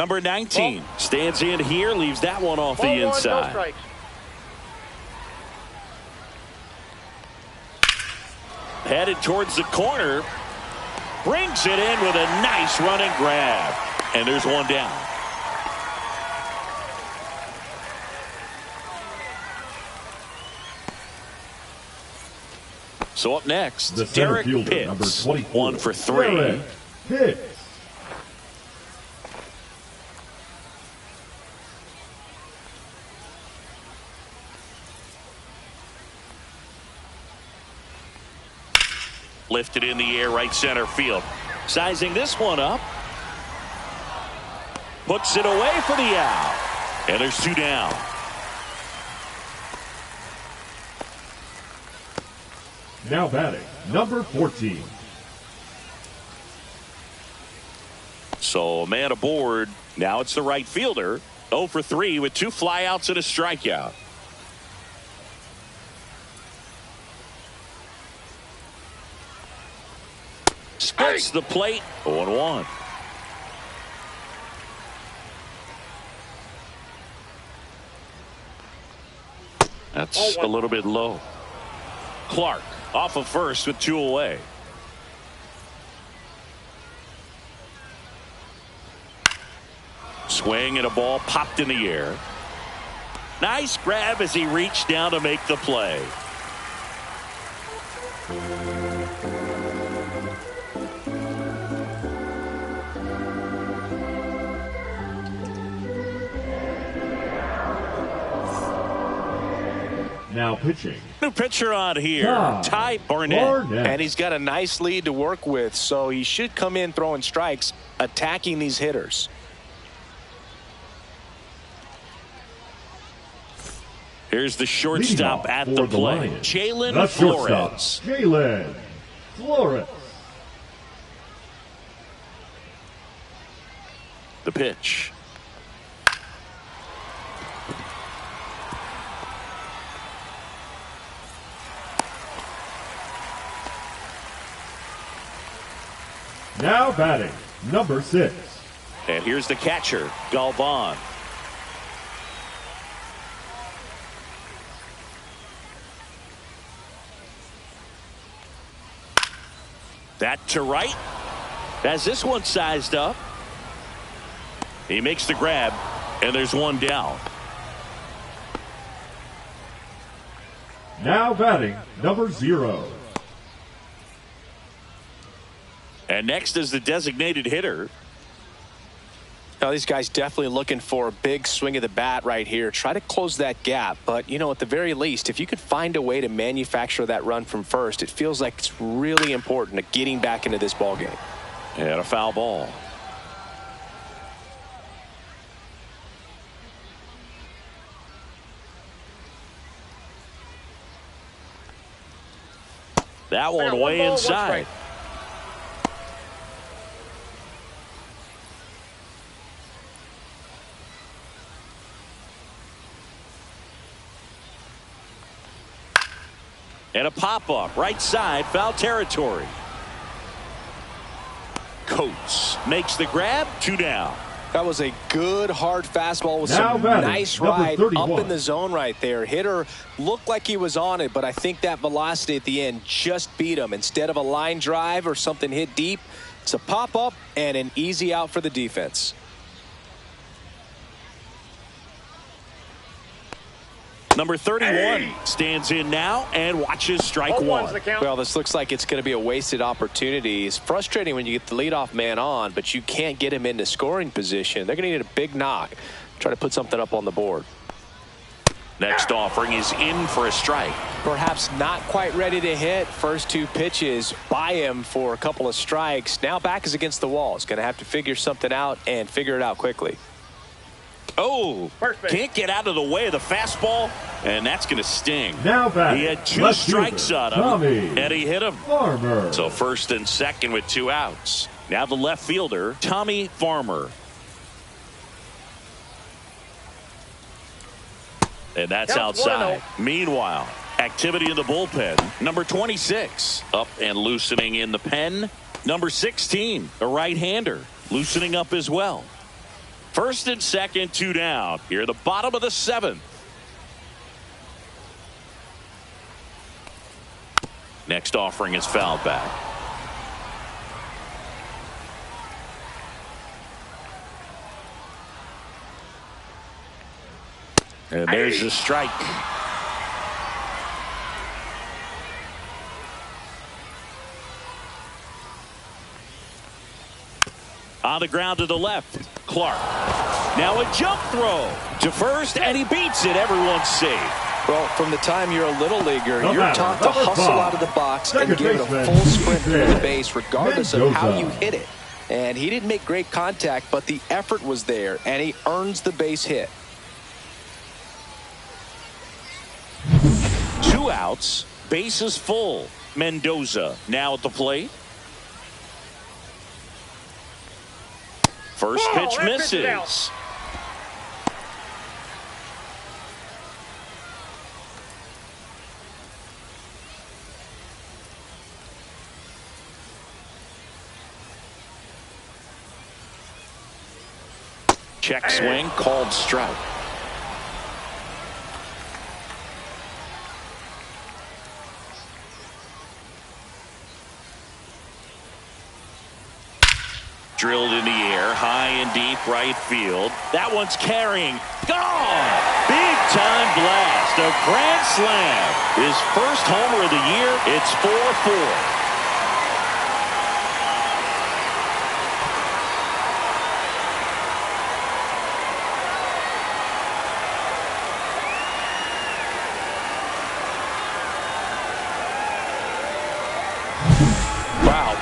Number 19 stands in here, leaves that one off the inside. No strikes. Headed towards the corner. Brings it in with a nice running grab. And there's one down. So up next, the center Derek fielder, Pitts, number 24, 1 for 3. Derek Pitts. Lifted in the air, right center field. Sizing this one up. Puts it away for the out. And there's 2 down. Now batting, number 14. So a man aboard. Now it's the right fielder. 0 for 3 with 2 flyouts and a strikeout. Splits the plate. 0-1. That's a little bit low. Clark off of first with 2 away. Swing and a ball popped in the air. Nice grab as he reached down to make the play. Now pitching. New pitcher on here, Ty Barnett. And he's got a nice lead to work with, so he should come in throwing strikes, attacking these hitters. Here's the shortstop at the plate, Jalen Flores. Jalen Flores. The pitch. Now batting, number 6. And here's the catcher, Galvan. That to right. As this one sized up. He makes the grab, and there's 1 down. Now batting, number 0. And next is the designated hitter. Now, these guys definitely looking for a big swing of the bat right here. Try to close that gap. But, you know, at the very least, if you could find a way to manufacture that run from first, it feels like it's really important to getting back into this ball game. And a foul ball. That one way inside. And a pop-up, right side, foul territory. Coates makes the grab, 2 down. That was a good, hard fastball with some nice ride up in the zone right there. Hitter looked like he was on it, but I think that velocity at the end just beat him. Instead of a line drive or something hit deep, it's a pop-up and an easy out for the defense. Number 31 stands in now and watches strike 1. Well, this looks like it's going to be a wasted opportunity. It's frustrating when you get the leadoff man on, but you can't get him into scoring position. They're going to need a big knock. Try to put something up on the board. Next offering is in for a strike. Perhaps not quite ready to hit. First 2 pitches by him for a couple of strikes. Now back is against the wall. He's going to have to figure something out and figure it out quickly. Oh, can't get out of the way of the fastball, and that's going to sting. Now back. He had 2 strikes on him, and he hit him. Farmer. So first and second with 2 outs. Now the left fielder, Tommy Farmer. And that's outside. Meanwhile, activity in the bullpen. Number 26 up and loosening in the pen. Number 16, a right-hander, loosening up as well. First and second, 2 down. Here at the bottom of the 7th. Next offering is fouled back. And there's the strike. On the ground to the left, Clark. Now a jump throw to first, and he beats it. Everyone's safe. Well, from the time you're a little leaguer, you're taught to hustle out of the box and give it a baseman, full sprint through the base regardless of how you hit it. And he didn't make great contact, but the effort was there, and he earns the base hit. 2 outs, bases full. Mendoza now at the plate. First pitch misses. Check swing, called strike. Drilled in the air, high and deep right field. That one's carrying. Gone! Big time blast. A grand slam. His first homer of the year. It's 4-4.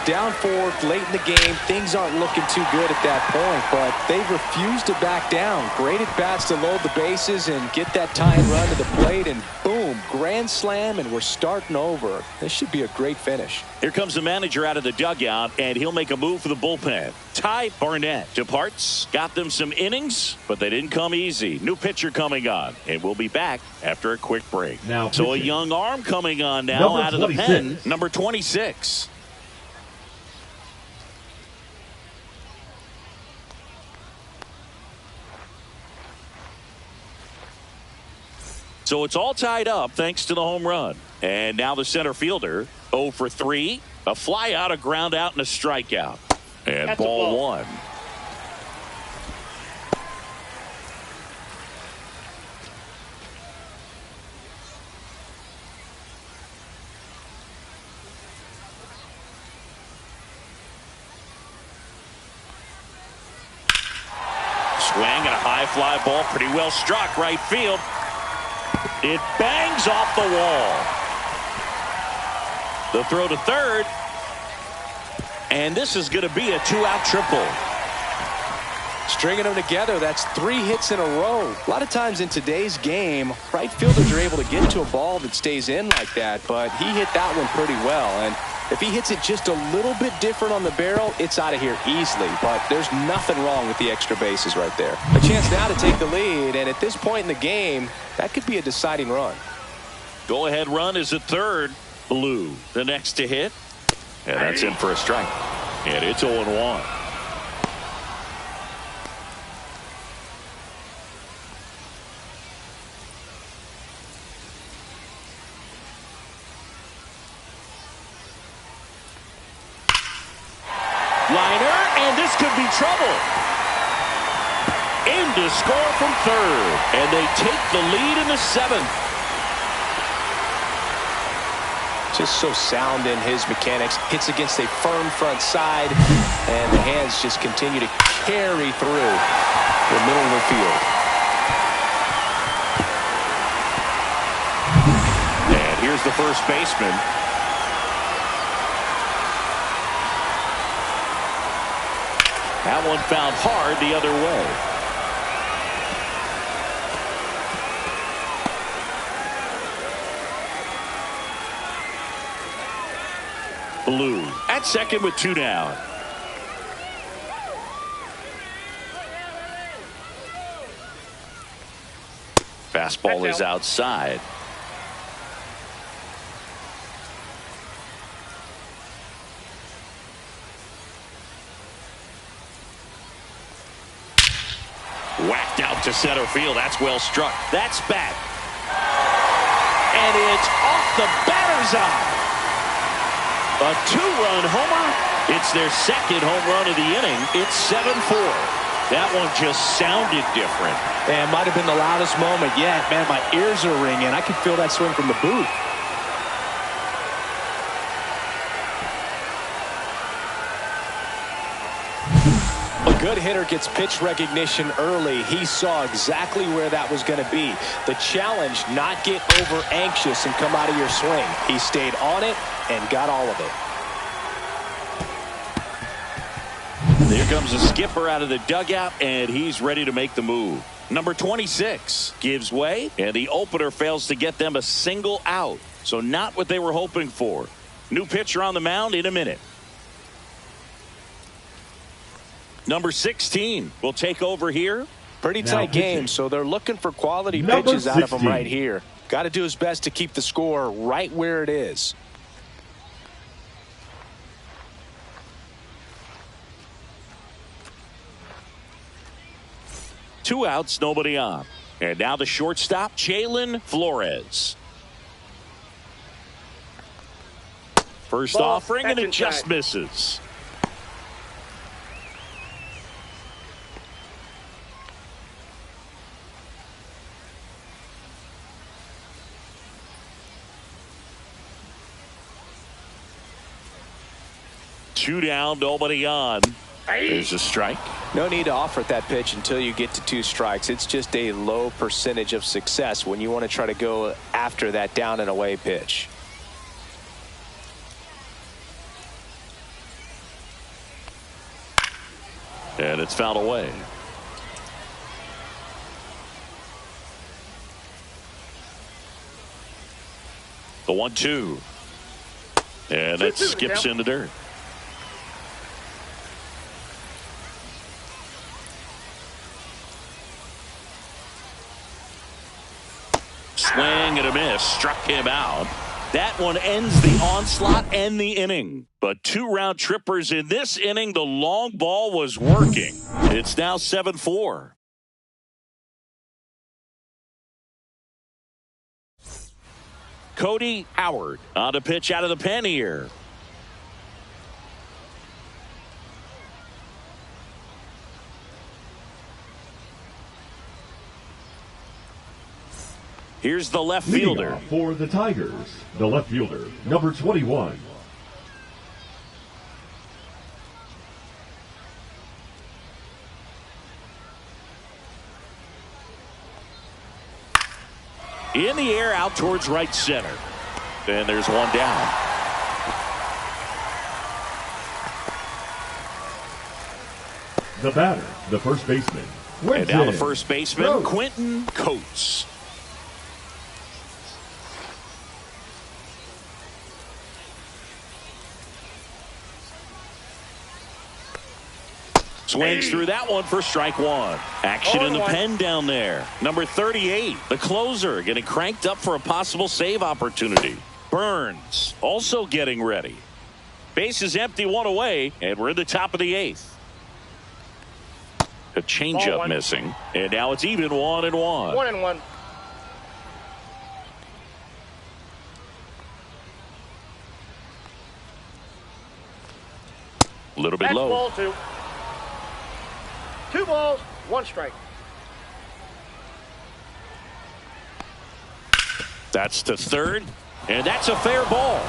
Down 4 late in the game. Things aren't looking too good at that point, but they refuse to back down. Great at bats to load the bases and get that tying run to the plate, and boom, grand slam, and we're starting over. This should be a great finish. Here comes the manager out of the dugout, and he'll make a move for the bullpen. Ty Barnett departs. Got them some innings, but they didn't come easy. New pitcher coming on, and we'll be back after a quick break. Now so a young arm coming on now out of the pen, number 26. So it's all tied up thanks to the home run. And now the center fielder, 0 for 3. A fly out, a ground out, and a strikeout. And That's ball 1. Swing and a high fly ball, pretty well struck right field. It bangs off the wall. The throw to third. And this is going to be a 2-out triple. Stringing them together, that's 3 hits in a row. A lot of times in today's game, right fielders are able to get to a ball that stays in like that, but he hit that one pretty well. And if he hits it just a little bit different on the barrel, it's out of here easily. But there's nothing wrong with the extra bases right there. A chance now to take the lead, and at this point in the game, that could be a deciding run. Go-ahead run is at third. Blue, the next to hit. And that's in for a strike. And it's 0-1. Liner, and this could be trouble. In to score from third, and they take the lead in the 7th. Just so sound in his mechanics. Hits against a firm front side, and the hands just continue to carry through the middle of the field. And here's the first baseman. That one found hard the other way. Blue at second with 2 down. Fastball is outside. Whacked out to center field. That's well struck. That's back. And it's off the batter's eye. A two-run homer. It's their second home run of the inning. It's 7-4. That one just sounded different. And it might have been the loudest moment yet. Man, my ears are ringing. I can feel that swing from the booth. A good hitter gets pitch recognition early. He saw exactly where that was going to be. The challenge, not get over anxious and come out of your swing. He stayed on it and got all of it. Here comes the skipper out of the dugout, and he's ready to make the move. Number 26 gives way, and the opener fails to get them a single out. So not what they were hoping for. New pitcher on the mound in a minute. Number 16 will take over here. Pretty tight game, so they're looking for quality pitches out of him right here. Got to do his best to keep the score right where it is. Two outs, nobody on. And now the shortstop, Jalen Flores. First offering, and it just misses. Two down, nobody on. There's a strike. No need to offer that pitch until you get to 2 strikes. It's just a low percentage of success when you want to try to go after that down and away pitch. And it's fouled away. The 1-2. And it skips in the dirt. Swing and a miss. Struck him out. That one ends the onslaught and the inning. But 2 round trippers in this inning. The long ball was working. It's now 7-4. Cody Howard on a pitch out of the pen here. Here's the left fielder. For the Tigers, the left fielder, number 21. In the air, out towards right center. And there's one down. The batter, the first baseman. And now the first baseman, Quentin Coates. Swings through that one for strike 1. Action in the pen down there. Number 38, the closer, getting cranked up for a possible save opportunity. Burns also getting ready. Base is empty, 1 away, and we're in the top of the 8th. A changeup missing, and now it's even 1-1. 1-1. A little bit low. Ball 2. 2 balls, 1 strike. That's to third, and that's a fair ball.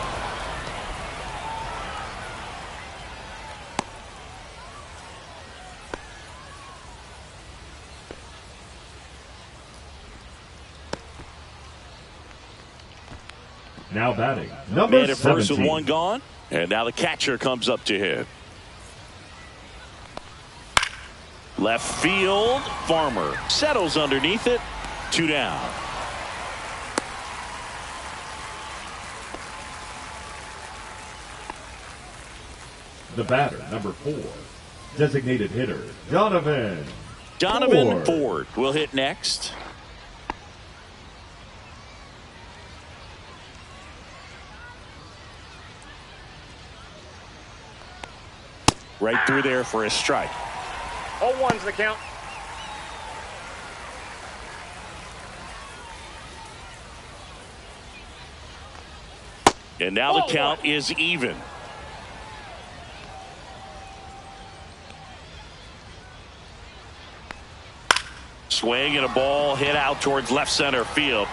Now batting, number Man at first 17. with 1 gone, and now the catcher comes up to hit. Left field, Farmer settles underneath it. 2 down. The batter, number 4. Designated hitter, Donovan Ford will hit next. Right through there for a strike. 0-1's the count. And now the count is even. Swing and a ball hit out towards left center field.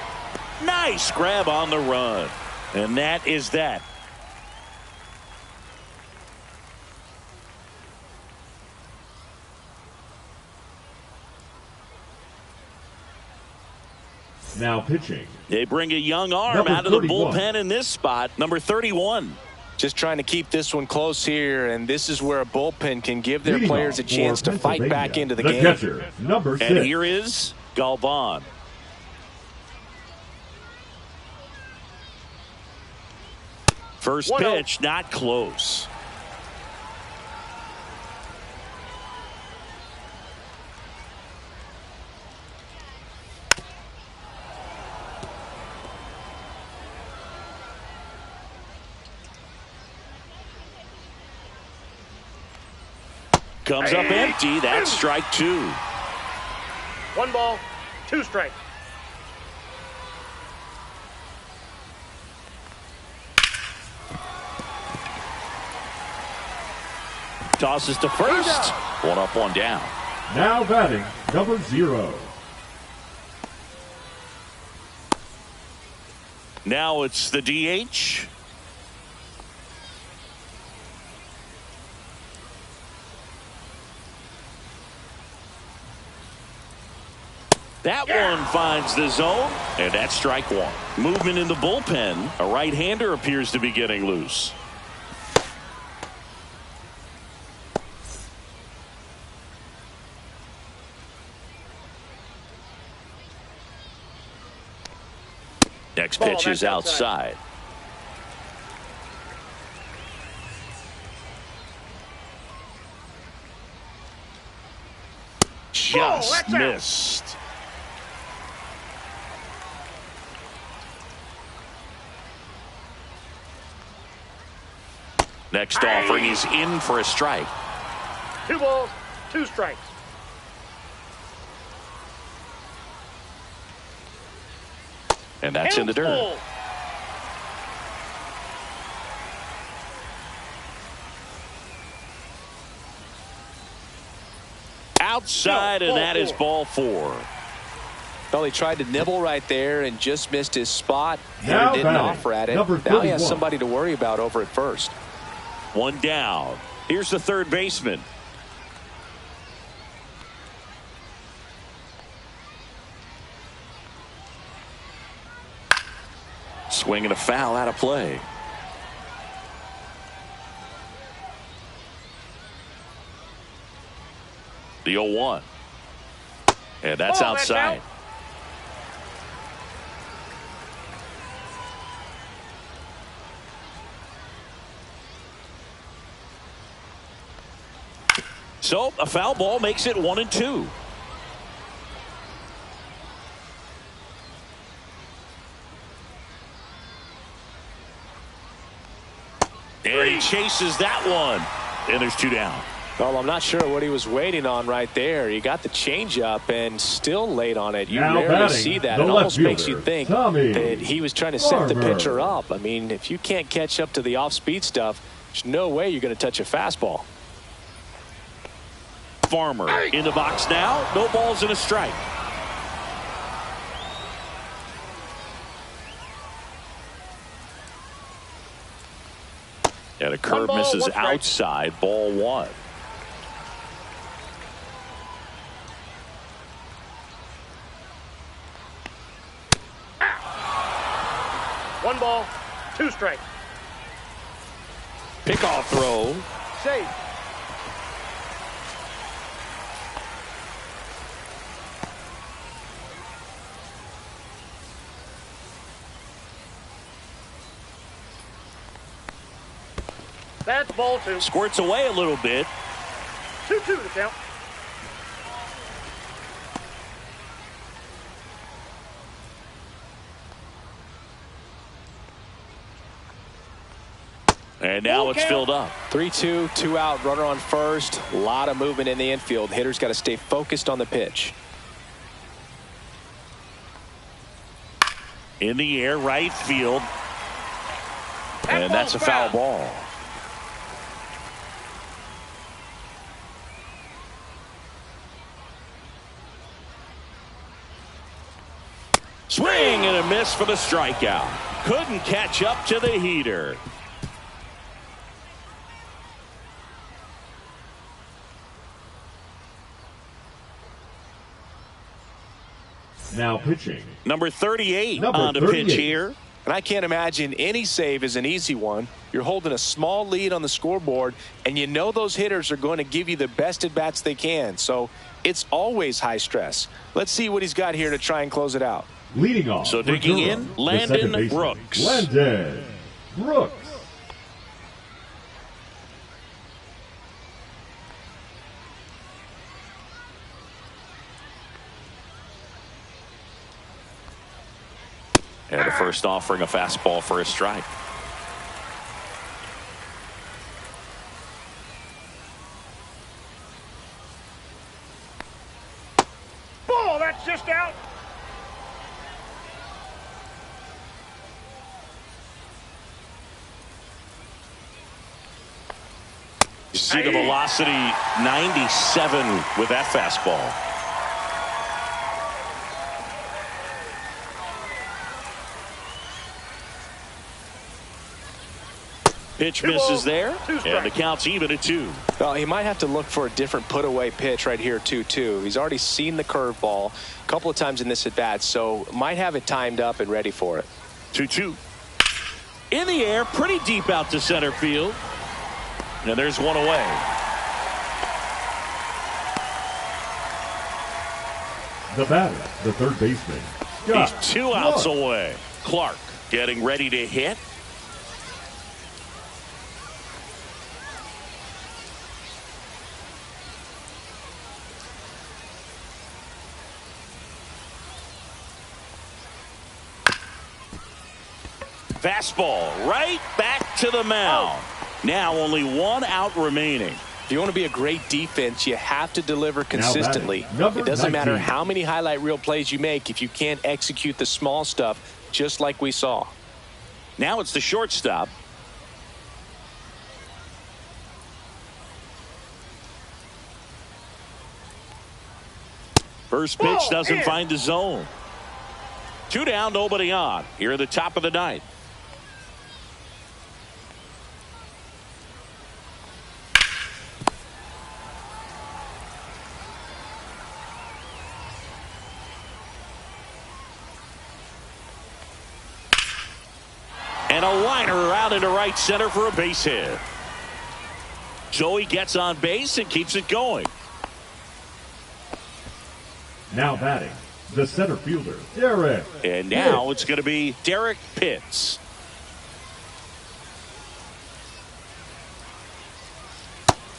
Nice grab on the run. And that is that. Now pitching. They bring a young arm out of the bullpen in this spot. Number 31. Just trying to keep this one close here, and this is where a bullpen can give their players a chance to fight back into the game. Catcher, number 6. And here is Galvan. First pitch, not close. Comes up empty. That's strike 2. 1 ball, 2 strikes. Tosses to first. 1 up, 1 down. Now batting, number 0. Now it's the DH. That one finds the zone, and that's strike 1. Movement in the bullpen. A right-hander appears to be getting loose. Next pitch is outside. Just missed. Next offering is in for a strike. 2 balls, 2 strikes. And that's in the dirt. Outside, and that is ball 4. Well, he tried to nibble right there and just missed his spot. Now Didn't offer at it. Now he has somebody to worry about over at first. 1 down. Here's the third baseman. Swing and a foul out of play. The 0-1. And that's outside. So a foul ball makes it 1-2. And he chases that one. And there's 2 down. Well, I'm not sure what he was waiting on right there. He got the changeup and still late on it. You rarely see that. It almost makes you think that he was trying to set the pitcher up. I mean, if you can't catch up to the off-speed stuff, there's no way you're going to touch a fastball. Farmer in the box now. No balls and a strike. And a curve misses outside. Ball 1. One ball, 2 strikes. Pickoff throw. Safe. That's ball 2. Squirts away a little bit. 2-2 to count. And now it's filled up. 3-2, 2 out, runner on first. A lot of movement in the infield. Hitter's got to stay focused on the pitch. In the air, right field. And that's a foul ball. Swing and a miss for the strikeout. Couldn't catch up to the heater. Now pitching. Number 38 on the pitch here. And I can't imagine any save is an easy one. You're holding a small lead on the scoreboard, and you know those hitters are going to give you the best at-bats they can. So it's always high stress. Let's see what he's got here to try and close it out. Leading off. So digging in, Landon Brooks. Landon Brooks. And the first offering a fastball for a strike. Ball, that's just out. You see the velocity 97 with that fastball. Pitch misses there, and the count's even at 2. Well, he might have to look for a different put-away pitch right here, 2-2. He's already seen the curveball a couple of times in this at-bat, so might have it timed up and ready for it. 2-2. In the air, pretty deep out to center field. And there's one away. The batter, the third baseman. He's 2 outs away. Clark getting ready to hit. Fastball right back to the mound. Now only 1 out remaining. If you want to be a great defense, you have to deliver consistently. It doesn't matter how many highlight reel plays you make if you can't execute the small stuff, just like we saw. Now it's the shortstop. First pitch doesn't find the zone. 2 down, nobody on. Here at the top of the 9th. And a liner out into right center for a base hit. Joey gets on base and keeps it going. Now batting, the center fielder, Derek. And now it's going to be Derek Pitts.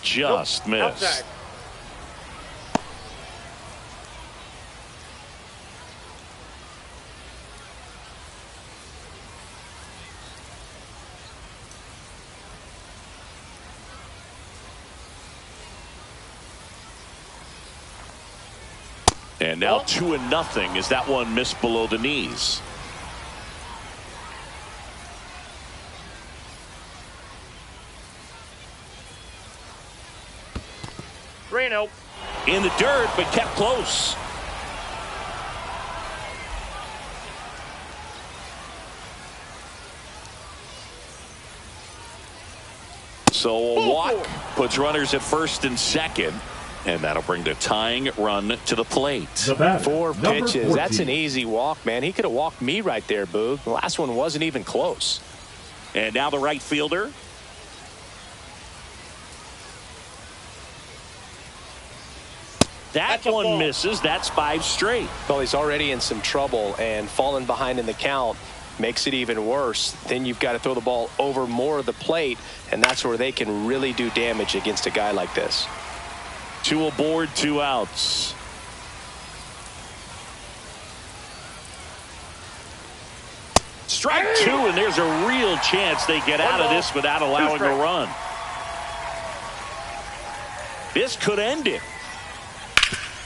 Just missed. Outside. And now 2-0 as that one missed below the knees. Reno. In the dirt, but kept close. So a walk puts runners at first and second. And that'll bring the tying run to the plate. 4 pitches. That's an easy walk, man. He could have walked me right there, Boog. The last one wasn't even close. And now the right fielder. That one misses. That's 5 straight. Well, he's already in some trouble, and falling behind in the count makes it even worse. Then you've got to throw the ball over more of the plate, and that's where they can really do damage against a guy like this. 2 aboard, 2 outs. Strike 2, and there's a real chance they get out of this without allowing a run. This could end it.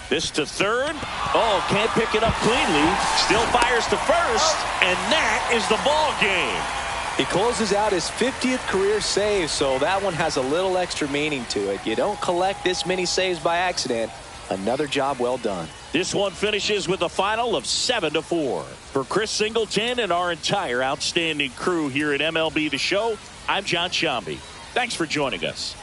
This to third. Oh, can't pick it up cleanly. Still fires to first, and that is the ball game. He closes out his 50th career save, so that one has a little extra meaning to it. You don't collect this many saves by accident. Another job well done. This one finishes with a final of 7-4. For Chris Singleton and our entire outstanding crew here at MLB The Show, I'm John Shambi. Thanks for joining us.